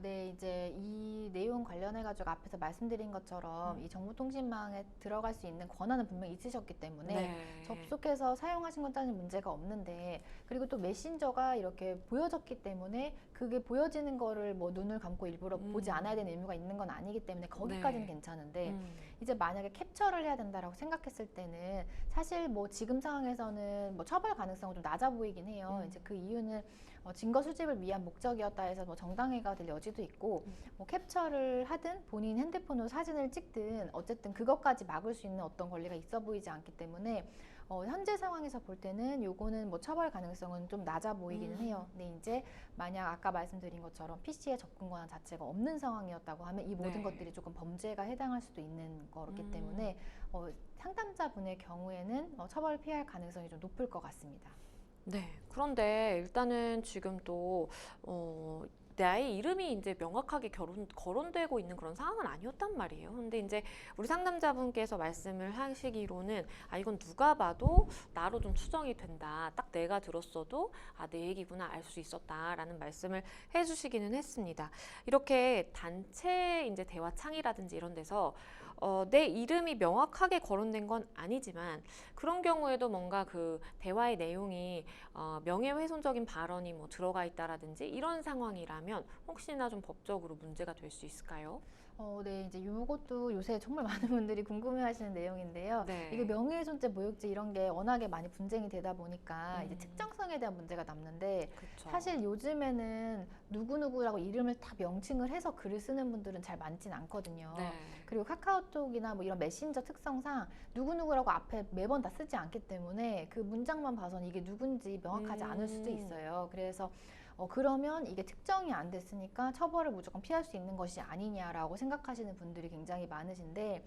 네, 이제 이 내용 관련해가지고 앞에서 말씀드린 것처럼 이 정보통신망에 들어갈 수 있는 권한은 분명히 있으셨기 때문에 네. 접속해서 사용하신 것 따는 문제가 없는데 그리고 또 메신저가 이렇게 보여졌기 때문에 그게 보여지는 거를 뭐 눈을 감고 일부러 보지 않아야 되는 의무가 있는 건 아니기 때문에 거기까지는 네. 괜찮은데 이제 만약에 캡처를 해야 된다라고 생각했을 때는 사실 뭐 지금 상황에서는 뭐 처벌 가능성은 좀 낮아 보이긴 해요. 이제 그 이유는 증거 수집을 위한 목적이었다 해서 뭐 정당해가 될 여지도 있고 뭐 캡처를 하든 본인 핸드폰으로 사진을 찍든 어쨌든 그것까지 막을 수 있는 어떤 권리가 있어 보이지 않기 때문에 현재 상황에서 볼 때는 요거는 뭐 처벌 가능성은 좀 낮아 보이기는 해요. 근데 이제 만약 아까 말씀드린 것처럼 PC의 접근 권한 자체가 없는 상황이었다고 하면 이 모든 네. 것들이 조금 범죄가 해당할 수도 있는 거기 때문에 상담자분의 경우에는 처벌을 피할 가능성이 좀 높을 것 같습니다. 네. 그런데 일단은 지금 또 나의 이름이 이제 명확하게 거론되고 있는 그런 상황은 아니었단 말이에요. 근데 이제 우리 상담자분께서 말씀을 하시기로는 이건 누가 봐도 나로 좀 추정이 된다. 딱 내가 들었어도 내 얘기구나 알 수 있었다라는 말씀을 해주시기는 했습니다. 이렇게 단체 이제 대화 창이라든지 이런 데서 내 이름이 명확하게 거론된 건 아니지만 그런 경우에도 뭔가 그 대화의 내용이 명예훼손적인 발언이 뭐 들어가 있다라든지 이런 상황이라면 혹시나 좀 법적으로 문제가 될 수 있을까요? 네, 이제 이것도 요새 정말 많은 분들이 궁금해하시는 내용인데요. 네. 이게 명예훼손죄, 모욕죄 이런 게 워낙에 많이 분쟁이 되다 보니까 이제 특정성에 대한 문제가 남는데 그쵸. 사실 요즘에는 누구누구라고 이름을 딱 명칭을 해서 글을 쓰는 분들은 잘 많진 않거든요. 네. 그리고 카카오톡이나 뭐 이런 메신저 특성상 누구누구라고 앞에 매번 다 쓰지 않기 때문에 그 문장만 봐서는 이게 누군지 명확하지 않을 수도 있어요. 그래서 그러면 이게 특정이 안 됐으니까 처벌을 무조건 피할 수 있는 것이 아니냐라고 생각하시는 분들이 굉장히 많으신데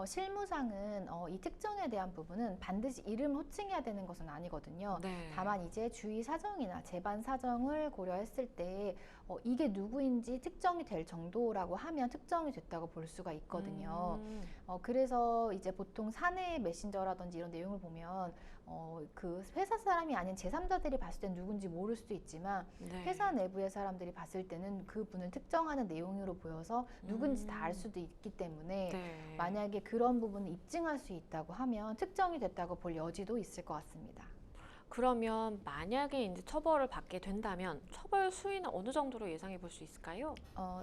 실무상은 이 특정에 대한 부분은 반드시 이름을 호칭해야 되는 것은 아니거든요. 네. 다만 이제 주의 사정이나 재반 사정을 고려했을 때 이게 누구인지 특정이 될 정도라고 하면 특정이 됐다고 볼 수가 있거든요. 그래서 이제 보통 사내 메신저라든지 이런 내용을 보면 그 회사 사람이 아닌 제3자들이 봤을 땐 누군지 모를 수도 있지만 네. 회사 내부의 사람들이 봤을 때는 그분을 특정하는 내용으로 보여서 누군지 다 알 수도 있기 때문에 네. 만약에 그런 부분을 입증할 수 있다고 하면 특정이 됐다고 볼 여지도 있을 것 같습니다. 그러면 만약에 이제 처벌을 받게 된다면 처벌 수위는 어느 정도로 예상해 볼 수 있을까요?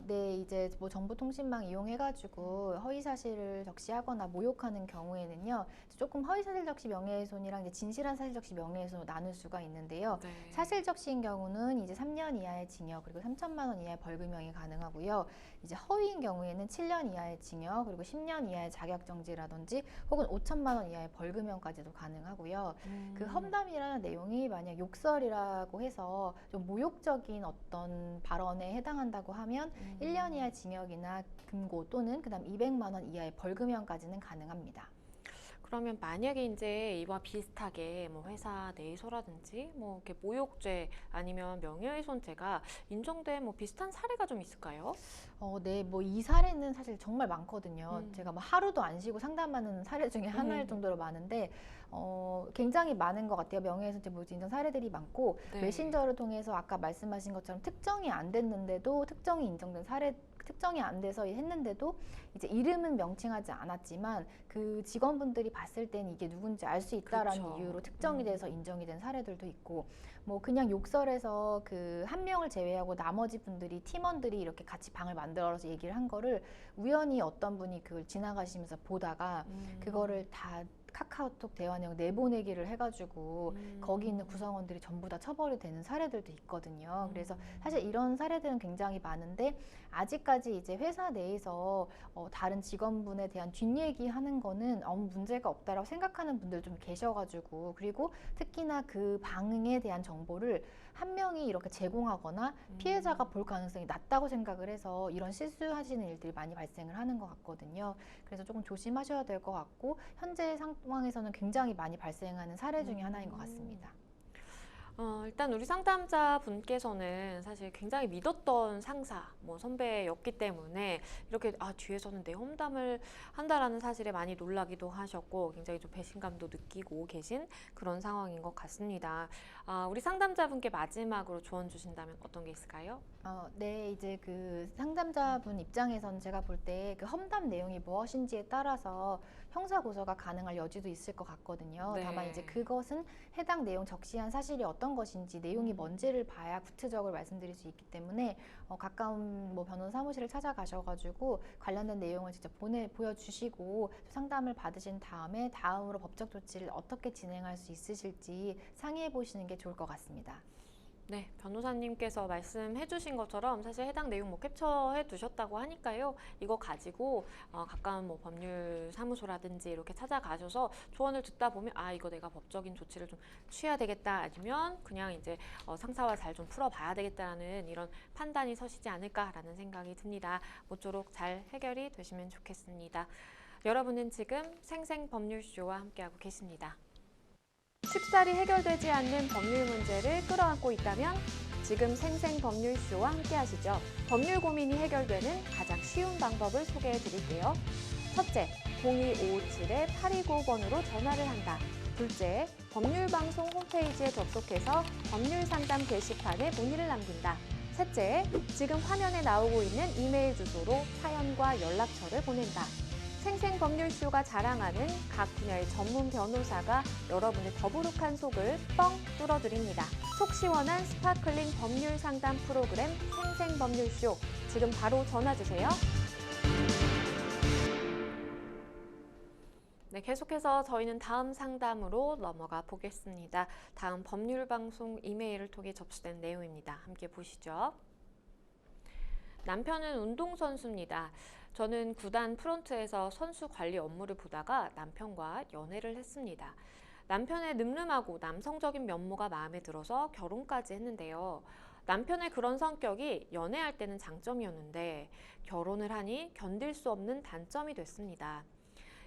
네, 이제 뭐 정보통신망 이용해가지고 허위사실을 적시하거나 모욕하는 경우에는요, 조금 허위사실 적시 명예훼손이랑 이제 진실한 사실 적시 명예훼손으로 나눌 수가 있는데요. 네. 사실 적시인 경우는 이제 3년 이하의 징역 그리고 3천만 원 이하의 벌금형이 가능하고요. 이제 허위인 경우에는 7년 이하의 징역 그리고 10년 이하의 자격정지라든지 혹은 5천만 원 이하의 벌금형까지도 가능하고요. 그 험담이라는 내용이 만약 욕설이라고 해서 좀 모욕적인 어떤 발언에 해당한다고 하면 1년 이하의 징역이나 금고 또는 그다음 200만 원 이하의 벌금형까지는 가능합니다. 그러면 만약에 이제 이와 비슷하게 뭐 회사 내에서라든지 뭐 이렇게 모욕죄 아니면 명예훼손죄가 인정된 뭐 비슷한 사례가 좀 있을까요? 네, 뭐 이 사례는 사실 정말 많거든요. 제가 뭐 하루도 안 쉬고 상담하는 사례 중에 하나일 정도로 많은데 굉장히 많은 것 같아요. 명예훼손죄 모욕죄 인정 사례들이 많고 네. 메신저를 통해서 아까 말씀하신 것처럼 특정이 안 됐는데도 특정이 인정된 사례 특정이 안 돼서 했는데도 이제 이름은 명칭하지 않았지만 그 직원분들이 봤을 때는 이게 누군지 알 수 있다라는 그렇죠. 이유로 특정이 돼서 인정이 된 사례들도 있고 뭐 그냥 욕설에서 그 한 명을 제외하고 나머지 분들이 팀원들이 이렇게 같이 방을 만들어서 얘기를 한 거를 우연히 어떤 분이 그걸 지나가시면서 보다가 그거를 다 카카오톡 대화 내용 내보내기를 해가지고 거기 있는 구성원들이 전부 다 처벌이 되는 사례들도 있거든요. 그래서 사실 이런 사례들은 굉장히 많은데 아직까지 이제 회사 내에서 다른 직원분에 대한 뒷얘기 하는 거는 아무 문제가 없다라고 생각하는 분들 좀 계셔가지고 그리고 특히나 그 방에 대한 정보를 한 명이 이렇게 제공하거나 피해자가 볼 가능성이 낮다고 생각을 해서 이런 실수하시는 일들이 많이 발생을 하는 것 같거든요. 그래서 조금 조심하셔야 될 것 같고 현재 상황에서는 굉장히 많이 발생하는 사례 중에 하나인 것 같습니다. 일단 우리 상담자 분께서는 사실 굉장히 믿었던 상사, 뭐 선배였기 때문에 이렇게 뒤에서는 내 험담을 한다라는 사실에 많이 놀라기도 하셨고 굉장히 좀 배신감도 느끼고 계신 그런 상황인 것 같습니다. 우리 상담자분께 마지막으로 조언 주신다면 어떤 게 있을까요? 네, 이제 그 상담자분 입장에서는 제가 볼 때 그 험담 내용이 무엇인지에 따라서 형사 고소가 가능할 여지도 있을 것 같거든요. 네. 다만 이제 그것은 해당 내용 적시한 사실이 어떤 것인지 내용이 뭔지를 봐야 구체적으로 말씀드릴 수 있기 때문에 가까운 뭐 변호사 사무실을 찾아가셔가지고 관련된 내용을 직접 보여주시고 상담을 받으신 다음에 다음으로 법적 조치를 어떻게 진행할 수 있으실지 상의해 보시는 게 좋을 것 같습니다. 네, 변호사님께서 말씀해 주신 것처럼 사실 해당 내용 뭐 캡처해 두셨다고 하니까요. 이거 가지고 가까운 뭐 법률 사무소라든지 이렇게 찾아가셔서 조언을 듣다 보면 아, 이거 내가 법적인 조치를 좀 취해야 되겠다. 아니면 그냥 이제 상사와 잘 좀 풀어봐야 되겠다라는 이런 판단이 서시지 않을까라는 생각이 듭니다. 모쪼록 잘 해결이 되시면 좋겠습니다. 여러분은 지금 생생법률쇼와 함께하고 계십니다. 쉽사리 해결되지 않는 법률 문제를 끌어안고 있다면 지금 생생법률쇼와 함께하시죠. 법률 고민이 해결되는 가장 쉬운 방법을 소개해 드릴게요. 첫째, 02557-8295번으로 전화를 한다. 둘째, 법률방송 홈페이지에 접속해서 법률상담 게시판에 문의를 남긴다. 셋째, 지금 화면에 나오고 있는 이메일 주소로 사연과 연락처를 보낸다. 생생법률쇼가 자랑하는 각 분야의 전문 변호사가 여러분의 더부룩한 속을 뻥 뚫어드립니다. 속 시원한 스파클링 법률 상담 프로그램 생생법률쇼. 지금 바로 전화주세요. 네, 계속해서 저희는 다음 상담으로 넘어가 보겠습니다. 다음 법률방송 이메일을 통해 접수된 내용입니다. 함께 보시죠. 남편은 운동선수입니다. 저는 구단 프런트에서 선수 관리 업무를 보다가 남편과 연애를 했습니다. 남편의 늠름하고 남성적인 면모가 마음에 들어서 결혼까지 했는데요. 남편의 그런 성격이 연애할 때는 장점이었는데 결혼을 하니 견딜 수 없는 단점이 됐습니다.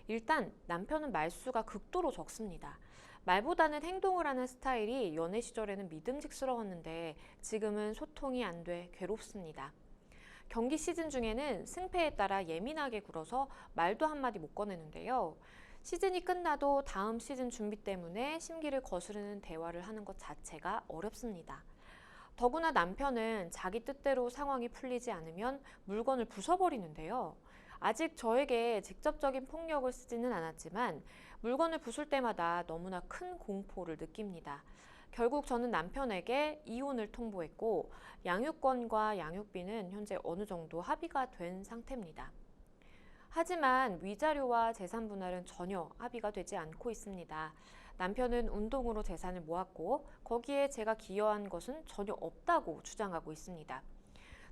일단 남편은 말수가 극도로 적습니다. 말보다는 행동을 하는 스타일이 연애 시절에는 믿음직스러웠는데 지금은 소통이 안 돼 괴롭습니다. 경기 시즌 중에는 승패에 따라 예민하게 굴어서 말도 한마디 못 꺼내는데요. 시즌이 끝나도 다음 시즌 준비 때문에 심기를 거스르는 대화를 하는 것 자체가 어렵습니다. 더구나 남편은 자기 뜻대로 상황이 풀리지 않으면 물건을 부숴버리는데요. 아직 저에게 직접적인 폭력을 쓰지는 않았지만 물건을 부술 때마다 너무나 큰 공포를 느낍니다. 결국 저는 남편에게 이혼을 통보했고 양육권과 양육비는 현재 어느 정도 합의가 된 상태입니다. 하지만 위자료와 재산 분할은 전혀 합의가 되지 않고 있습니다. 남편은 운동으로 재산을 모았고 거기에 제가 기여한 것은 전혀 없다고 주장하고 있습니다.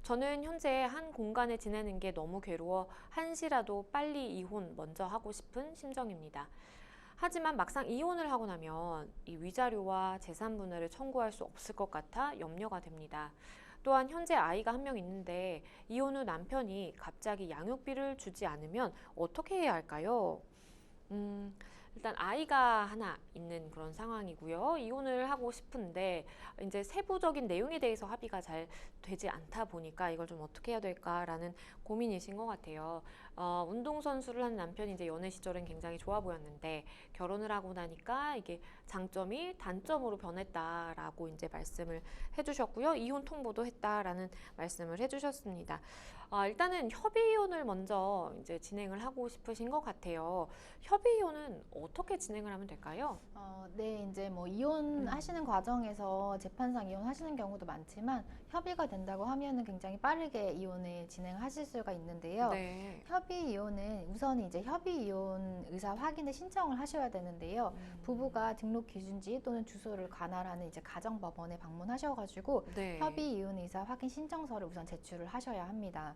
저는 현재 한 공간에 지내는 게 너무 괴로워 한시라도 빨리 이혼 먼저 하고 싶은 심정입니다. 하지만 막상 이혼을 하고 나면 이 위자료와 재산 분할을 청구할 수 없을 것 같아 염려가 됩니다. 또한 현재 아이가 한 명 있는데 이혼 후 남편이 갑자기 양육비를 주지 않으면 어떻게 해야 할까요? 일단 아이가 하나 있는 그런 상황이고요. 이혼을 하고 싶은데 이제 세부적인 내용에 대해서 합의가 잘 되지 않다 보니까 이걸 좀 어떻게 해야 될까라는 고민이신 것 같아요. 운동선수를 한 남편이 이제 연애 시절은 굉장히 좋아 보였는데 결혼을 하고 나니까 이게 장점이 단점으로 변했다라고 이제 말씀을 해주셨고요. 이혼 통보도 했다라는 말씀을 해주셨습니다. 일단은 협의이혼을 먼저 이제 진행을 하고 싶으신 것 같아요. 협의이혼은 어떻게 진행을 하면 될까요? 네, 이제 뭐 이혼하시는 과정에서 재판상 이혼하시는 경우도 많지만 협의가 된다고 하면은 굉장히 빠르게 이혼을 진행하실 수가 있는데요. 네. 협의 이혼은 우선 이제 협의 이혼 의사 확인을 신청을 하셔야 되는데요. 부부가 등록 기준지 또는 주소를 관할하는 이제 가정법원에 방문하셔가지고 네. 협의 이혼 의사 확인 신청서를 우선 제출을 하셔야 합니다.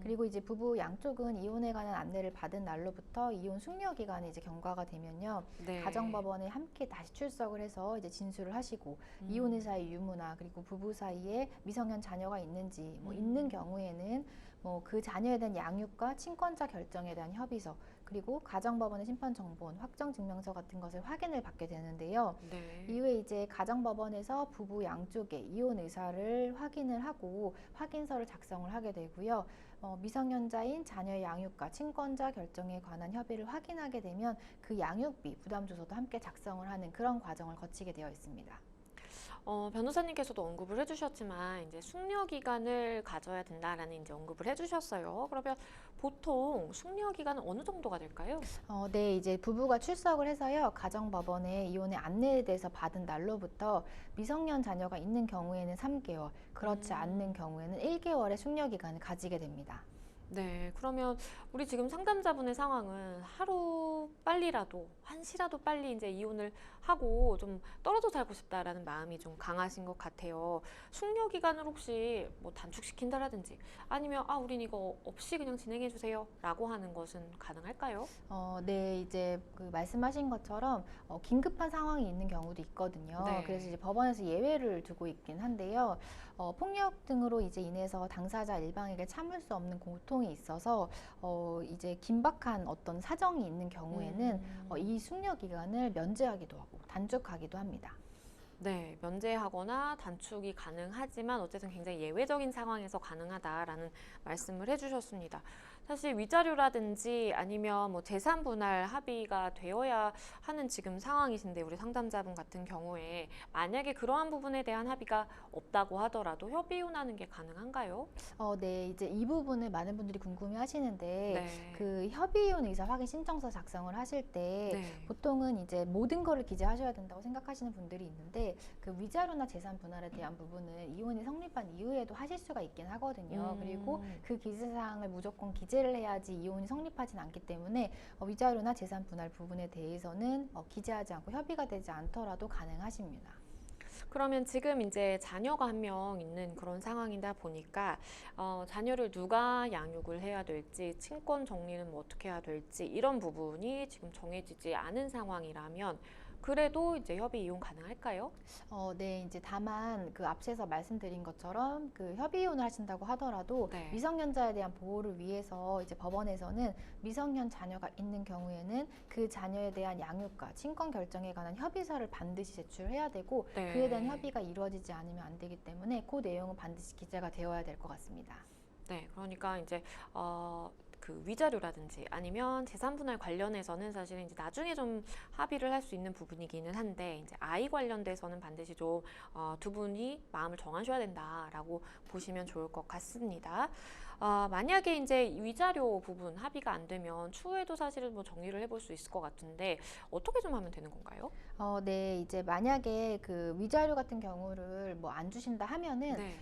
그리고 이제 부부 양쪽은 이혼에 관한 안내를 받은 날로부터 이혼 숙려 기간이 이제 경과가 되면요. 네. 가정법원에 함께 다시 출석을 해서 이제 진술을 하시고 이혼 의사의 유무나 그리고 부부 사이에 미성년 자녀가 있는지 뭐 있는 경우에는 뭐 그 자녀에 대한 양육과 친권자 결정에 대한 협의서 그리고 가정법원의 심판정본, 확정증명서 같은 것을 확인을 받게 되는데요. 네. 이후에 이제 가정법원에서 부부 양쪽의 이혼 의사를 확인을 하고 확인서를 작성을 하게 되고요. 미성년자인 자녀의 양육과 친권자 결정에 관한 협의를 확인하게 되면 그 양육비 부담조서도 함께 작성을 하는 그런 과정을 거치게 되어 있습니다. 변호사님께서도 언급을 해주셨지만 이제 숙려 기간을 가져야 된다라는 이제 언급을 해주셨어요. 그러면 보통 숙려 기간은 어느 정도가 될까요? 네, 이제 부부가 출석을 해서요. 가정법원에 이혼의 안내에 대해서 받은 날로부터 미성년 자녀가 있는 경우에는 3개월, 그렇지 않는 경우에는 1개월의 숙려 기간을 가지게 됩니다. 네, 그러면 우리 지금 상담자분의 상황은 하루 빨리라도, 한시라도 빨리 이제 이혼을 하고 좀 떨어져 살고 싶다라는 마음이 좀 강하신 것 같아요. 숙려 기간을 혹시 뭐 단축시킨다라든지 아니면 우린 이거 없이 그냥 진행해 주세요 라고 하는 것은 가능할까요? 네, 이제 그 말씀하신 것처럼 긴급한 상황이 있는 경우도 있거든요. 네. 그래서 이제 법원에서 예외를 두고 있긴 한데요. 폭력 등으로 이제 인해서 당사자 일방에게 참을 수 없는 고통이 있어서 이제 긴박한 어떤 사정이 있는 경우에는 이 숙려 기간을 면제하기도 하고 단축하기도 합니다. 네, 면제하거나 단축이 가능하지만 어쨌든 굉장히 예외적인 상황에서 가능하다라는 말씀을 해주셨습니다. 사실 위자료라든지 아니면 뭐 재산 분할 합의가 되어야 하는 지금 상황이신데 우리 상담자분 같은 경우에 만약에 그러한 부분에 대한 합의가 없다고 하더라도 협의 이혼하는 게 가능한가요? 네, 이제 이 부분을 많은 분들이 궁금해 하시는데 네. 그 협의 이혼 의사 확인 신청서 작성을 하실 때 네. 보통은 이제 모든 거를 기재하셔야 된다고 생각하시는 분들이 있는데 그 위자료나 재산 분할에 대한 부분은 이혼이 성립한 이후에도 하실 수가 있긴 하거든요. 그리고 그 기재사항을 무조건 기재를 해야지 이혼이 성립하진 않기 때문에 위자료나 재산 분할 부분에 대해서는 기재하지 않고 협의가 되지 않더라도 가능하십니다. 그러면 지금 이제 자녀가 한 명 있는 그런 상황이다 보니까 자녀를 누가 양육을 해야 될지, 친권 정리는 뭐 어떻게 해야 될지 이런 부분이 지금 정해지지 않은 상황이라면 그래도 이제 협의 이혼 가능할까요? 네, 이제 다만 그 앞서서 말씀드린 것처럼 그 협의 이혼을 하신다고 하더라도 네. 미성년자에 대한 보호를 위해서 이제 법원에서는 미성년 자녀가 있는 경우에는 그 자녀에 대한 양육과 친권 결정에 관한 협의서를 반드시 제출해야 되고 네. 그에 대한 협의가 이루어지지 않으면 안 되기 때문에 그 내용은 반드시 기재가 되어야 될 것 같습니다. 네, 그러니까 이제 그 위자료라든지 아니면 재산 분할 관련해서는 사실은 이제 나중에 좀 합의를 할 수 있는 부분이기는 한데 이제 아이 관련돼서는 반드시 좀 두 분이 마음을 정하셔야 된다라고 보시면 좋을 것 같습니다. 만약에 이제 위자료 부분 합의가 안 되면 추후에도 사실은 뭐 정리를 해볼 수 있을 것 같은데 어떻게 좀 하면 되는 건가요? 네, 이제 만약에 그 위자료 같은 경우를 뭐 안 주신다 하면은 네.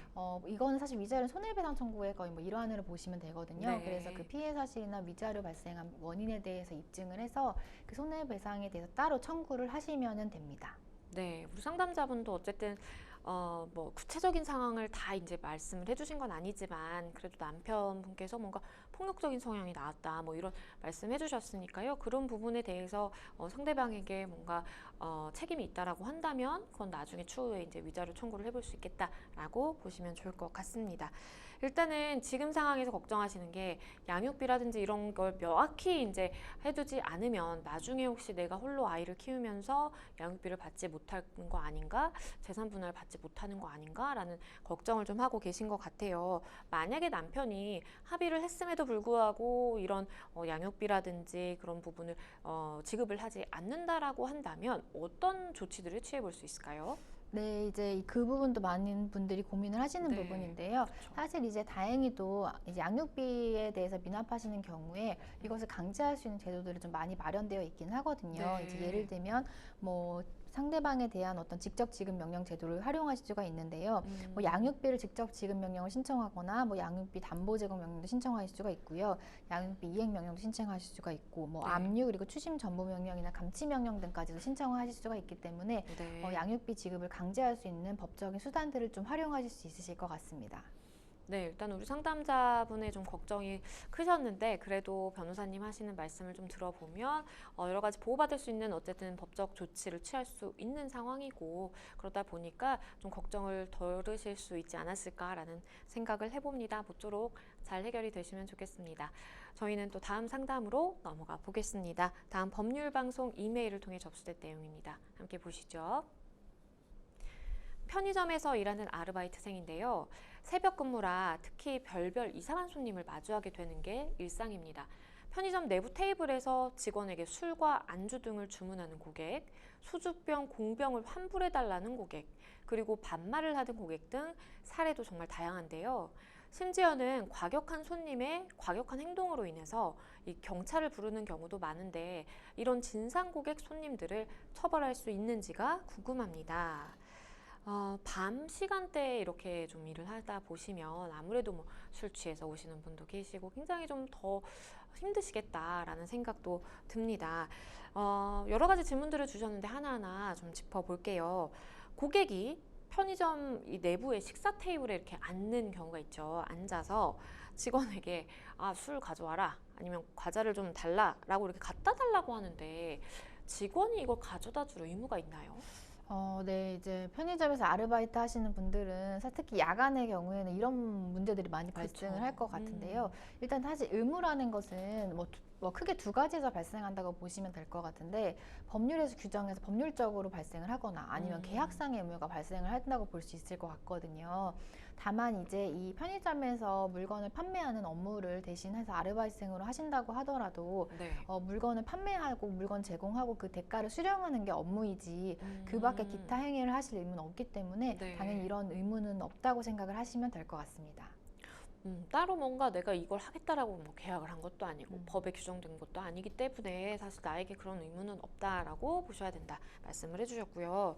이거는 사실 위자료 손해배상 청구의 거의 뭐 일환으로 보시면 되거든요. 네. 그래서 그 피해 사실이나 위자료 발생한 원인에 대해서 입증을 해서 그 손해배상에 대해서 따로 청구를 하시면은 됩니다. 네, 우리 상담자분도 어쨌든 뭐 구체적인 상황을 다 이제 말씀을 해주신 건 아니지만 그래도 남편분께서 뭔가 폭력적인 성향이 나왔다 뭐 이런 말씀해 주셨으니까요. 그런 부분에 대해서 상대방에게 뭔가 책임이 있다라고 한다면 그건 나중에 추후에 이제 위자료 청구를 해볼 수 있겠다라고 보시면 좋을 것 같습니다. 일단은 지금 상황에서 걱정하시는 게 양육비라든지 이런 걸 명확히 이제 해두지 않으면 나중에 혹시 내가 홀로 아이를 키우면서 양육비를 받지 못하는 거 아닌가? 재산 분할 받지 못하는 거 아닌가라는 걱정을 좀 하고 계신 것 같아요. 만약에 남편이 합의를 했음에도 불구하고 이런 양육비라든지 그런 부분을 지급을 하지 않는다라고 한다면 어떤 조치들을 취해 볼 수 있을까요? 네, 이제 그 부분도 많은 분들이 고민을 하시는 네, 부분인데요. 그렇죠. 사실 이제 다행히도 이제 양육비에 대해서 미납하시는 경우에 이것을 강제할 수 있는 제도들이 좀 많이 마련되어 있긴 하거든요. 네. 이제 예를 들면 뭐 상대방에 대한 어떤 직접 지급 명령 제도를 활용하실 수가 있는데요. 뭐 양육비를 직접 지급 명령을 신청하거나 뭐 양육비 담보 제공 명령도 신청하실 수가 있고요. 양육비 이행 명령도 신청하실 수가 있고 뭐 네. 압류 그리고 추심 전부 명령이나 감치 명령 등까지도 신청하실 수가 있기 때문에 네. 양육비 지급을 강제할 수 있는 법적인 수단들을 좀 활용하실 수 있으실 것 같습니다. 네, 일단 우리 상담자분의 좀 걱정이 크셨는데 그래도 변호사님 하시는 말씀을 좀 들어보면 여러 가지 보호받을 수 있는 어쨌든 법적 조치를 취할 수 있는 상황이고 그러다 보니까 좀 걱정을 덜으실 수 있지 않았을까라는 생각을 해봅니다. 모쪼록 잘 해결이 되시면 좋겠습니다. 저희는 또 다음 상담으로 넘어가 보겠습니다. 다음 법률방송 이메일을 통해 접수된 내용입니다. 함께 보시죠. 편의점에서 일하는 아르바이트생인데요. 새벽 근무라 특히 별별 이상한 손님을 마주하게 되는 게 일상입니다. 편의점 내부 테이블에서 직원에게 술과 안주 등을 주문하는 고객, 소주병, 공병을 환불해달라는 고객, 그리고 반말을 하는 고객 등 사례도 정말 다양한데요. 심지어는 과격한 손님의 과격한 행동으로 인해서 이 경찰을 부르는 경우도 많은데 이런 진상 고객 손님들을 처벌할 수 있는지가 궁금합니다. 밤 시간대에 이렇게 좀 일을 하다 보시면 아무래도 뭐 술 취해서 오시는 분도 계시고 굉장히 좀 더 힘드시겠다라는 생각도 듭니다. 여러 가지 질문들을 주셨는데 하나하나 좀 짚어볼게요. 고객이 편의점 이 내부의 식사 테이블에 이렇게 앉는 경우가 있죠. 앉아서 직원에게 술 가져와라 아니면 과자를 좀 달라라고 이렇게 갖다 달라고 하는데 직원이 이걸 가져다 줄 의무가 있나요? 네, 이제 편의점에서 아르바이트 하시는 분들은 특히 야간의 경우에는 이런 문제들이 많이 발생을 할 것 같은데요. 일단 사실 의무라는 것은 뭐 크게 두 가지에서 발생한다고 보시면 될 것 같은데 법률에서 규정해서 법률적으로 발생을 하거나 아니면 계약상의 의무가 발생을 한다고 볼 수 있을 것 같거든요. 다만 이제 이 편의점에서 물건을 판매하는 업무를 대신해서 아르바이트생으로 하신다고 하더라도 네. 물건을 판매하고 물건 제공하고 그 대가를 수령하는 게 업무이지 그 밖에 기타 행위를 하실 의무는 없기 때문에 네. 당연히 이런 의무는 없다고 생각을 하시면 될 것 같습니다. 따로 뭔가 내가 이걸 하겠다라고 뭐 계약을 한 것도 아니고 법에 규정된 것도 아니기 때문에 사실 나에게 그런 의무는 없다라고 보셔야 된다 말씀을 해주셨고요.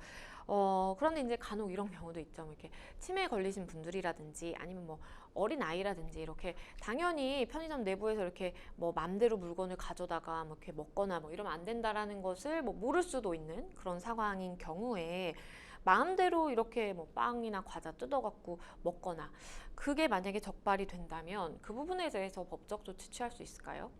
그런데 이제 간혹 이런 경우도 있죠. 뭐 이렇게 치매에 걸리신 분들이라든지 아니면 뭐 어린 아이라든지 이렇게 당연히 편의점 내부에서 이렇게 뭐 맘대로 물건을 가져다가 뭐 이렇게 먹거나 뭐 이러면 안 된다라는 것을 뭐 모를 수도 있는 그런 상황인 경우에 마음대로 이렇게 뭐 빵이나 과자 뜯어갖고 먹거나 그게 만약에 적발이 된다면 그 부분에 대해서 법적 조치 취할 수 있을까요?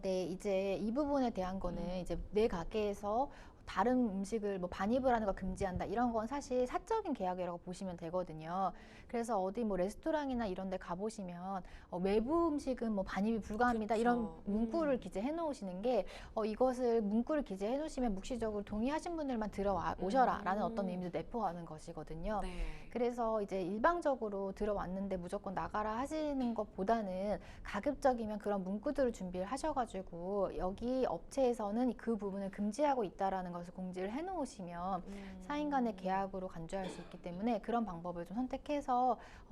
네, 이제 이 부분에 대한 거는 이제 내 가게에서 다른 음식을 뭐 반입을 하는 거 금지한다 이런 건 사실 사적인 계약이라고 보시면 되거든요. 그래서 어디 뭐 레스토랑이나 이런 데 가보시면 외부 음식은 뭐 반입이 불가합니다. 그쵸. 이런 문구를 기재해 놓으시는 게 이것을 문구를 기재해 놓으시면 묵시적으로 동의하신 분들만 들어오셔라 라는 어떤 의미도 내포하는 것이거든요. 네. 그래서 이제 일방적으로 들어왔는데 무조건 나가라 하시는 것보다는 가급적이면 그런 문구들을 준비를 하셔가지고 여기 업체에서는 그 부분을 금지하고 있다라는 것을 공지를 해놓으시면 사인 간의 계약으로 간주할 수 있기 때문에 그런 방법을 좀 선택해서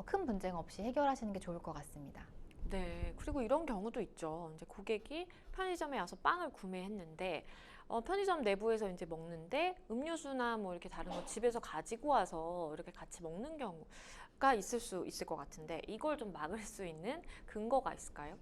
큰 분쟁 없이 해결하시는 게 좋을 것 같습니다. 네, 그리고 이런 경우도 있죠. 이제 고객이 편의점에 와서 빵을 구매했는데 편의점 내부에서 이제 먹는데 음료수나 뭐 이렇게 다른 거 집에서 가지고 와서 이렇게 같이 먹는 경우가 있을 수 있을 것 같은데 이걸 좀 막을 수 있는 근거가 있을까요?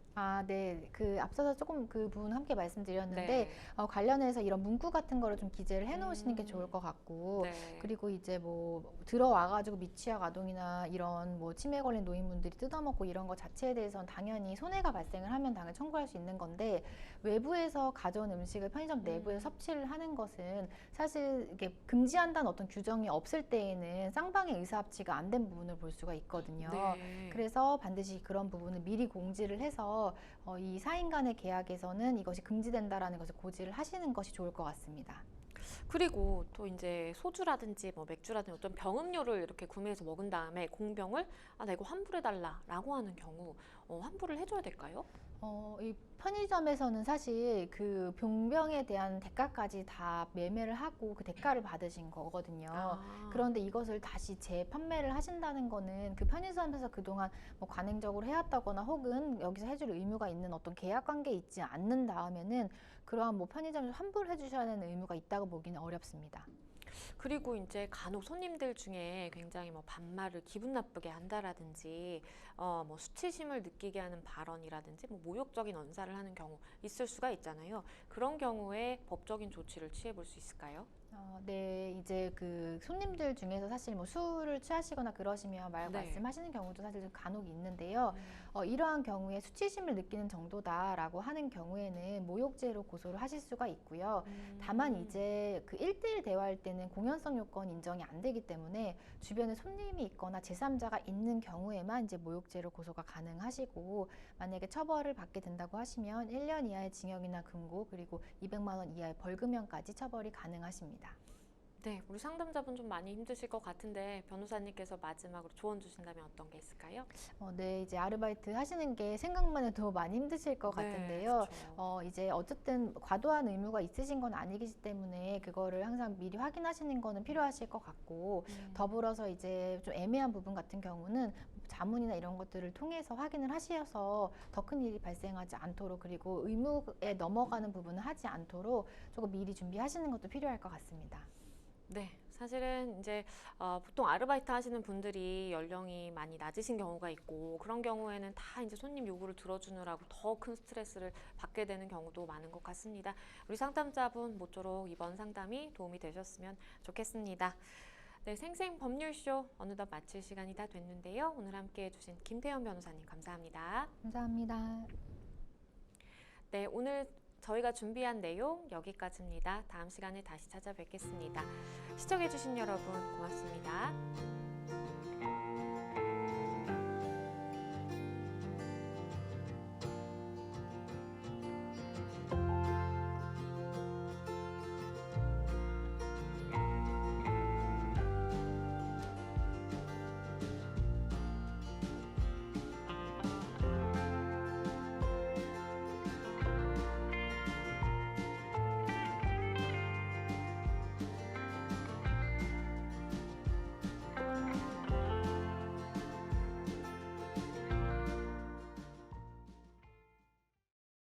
네. 앞서서 조금 그 부분 함께 말씀드렸는데 네. 관련해서 이런 문구 같은 거를 좀 기재를 해 놓으시는 게 좋을 것 같고 네. 그리고 이제 뭐 들어와가지고 미취학 아동이나 이런 뭐 치매 걸린 노인분들이 뜯어먹고 이런 거 자체에 대해서는 당연히 손해가 발생을 하면 당연히 청구할 수 있는 건데 외부에서 가져온 음식을 편의점 내부에 섭취를 하는 것은 사실 이게 금지한다는 어떤 규정이 없을 때에는 쌍방의 의사합치가 안 된 부분을 볼 수가 있거든요. 네. 그래서 반드시 그런 부분을 미리 공지를 해서 이 사인 간의 계약에서는 이것이 금지된다라는 것을 고지를 하시는 것이 좋을 것 같습니다. 그리고 또 이제 소주라든지 뭐 맥주라든지 어떤 병음료를 이렇게 구매해서 먹은 다음에 공병을 나 이거 환불해달라라고 하는 경우 환불을 해줘야 될까요? 이 편의점에서는 사실 그 병병에 대한 대가까지 다 매매를 하고 그 대가를 받으신 거거든요. 그런데 이것을 다시 재판매를 하신다는 거는 그 편의점에서 그동안 뭐 관행적으로 해왔다거나 혹은 여기서 해줄 의무가 있는 어떤 계약 관계에 있지 않는 다음에는 그러한 뭐 편의점에서 환불해 주셔야 하는 의무가 있다고 보기는 어렵습니다. 그리고 이제 간혹 손님들 중에 굉장히 뭐 반말을 기분 나쁘게 한다라든지 뭐 수치심을 느끼게 하는 발언이라든지 뭐 모욕적인 언사를 하는 경우 있을 수가 있잖아요. 그런 경우에 법적인 조치를 취해 볼 수 있을까요? 네, 이제 그 손님들 중에서 사실 뭐 술을 취하시거나 그러시면 네. 말씀하시는 경우도 사실 좀 간혹 있는데요. 이러한 경우에 수치심을 느끼는 정도다라고 하는 경우에는 모욕죄로 고소를 하실 수가 있고요. 다만 이제 그 1대1 대화할 때는 공연성 요건 인정이 안 되기 때문에 주변에 손님이 있거나 제3자가 있는 경우에만 이제 모욕죄로 고소가 가능하시고 만약에 처벌을 받게 된다고 하시면 1년 이하의 징역이나 금고 그리고 200만 원 이하의 벌금형까지 처벌이 가능하십니다. 네, 우리 상담자분 좀 많이 힘드실 것 같은데 변호사님께서 마지막으로 조언 주신다면 어떤 게 있을까요? 네, 이제 아르바이트 하시는 게 생각만 해도 많이 힘드실 것 같은데요. 그렇죠. 이제 어쨌든 과도한 의무가 있으신 건 아니기 때문에 그거를 항상 미리 확인하시는 거는 필요하실 것 같고 더불어서 이제 좀 애매한 부분 같은 경우는 자문이나 이런 것들을 통해서 확인을 하셔서 더 큰 일이 발생하지 않도록 그리고 의무에 넘어가는 부분을 하지 않도록 조금 미리 준비하시는 것도 필요할 것 같습니다. 네, 사실은 이제 보통 아르바이트 하시는 분들이 연령이 많이 낮으신 경우가 있고 그런 경우에는 다 이제 손님 요구를 들어주느라고 더 큰 스트레스를 받게 되는 경우도 많은 것 같습니다. 우리 상담자분 모쪼록 이번 상담이 도움이 되셨으면 좋겠습니다. 네, 생생법률쇼 어느덧 마칠 시간이 다 됐는데요. 오늘 함께 해주신 김태현 변호사님 감사합니다. 감사합니다. 네, 오늘 저희가 준비한 내용 여기까지입니다. 다음 시간에 다시 찾아뵙겠습니다. 시청해주신 여러분 고맙습니다.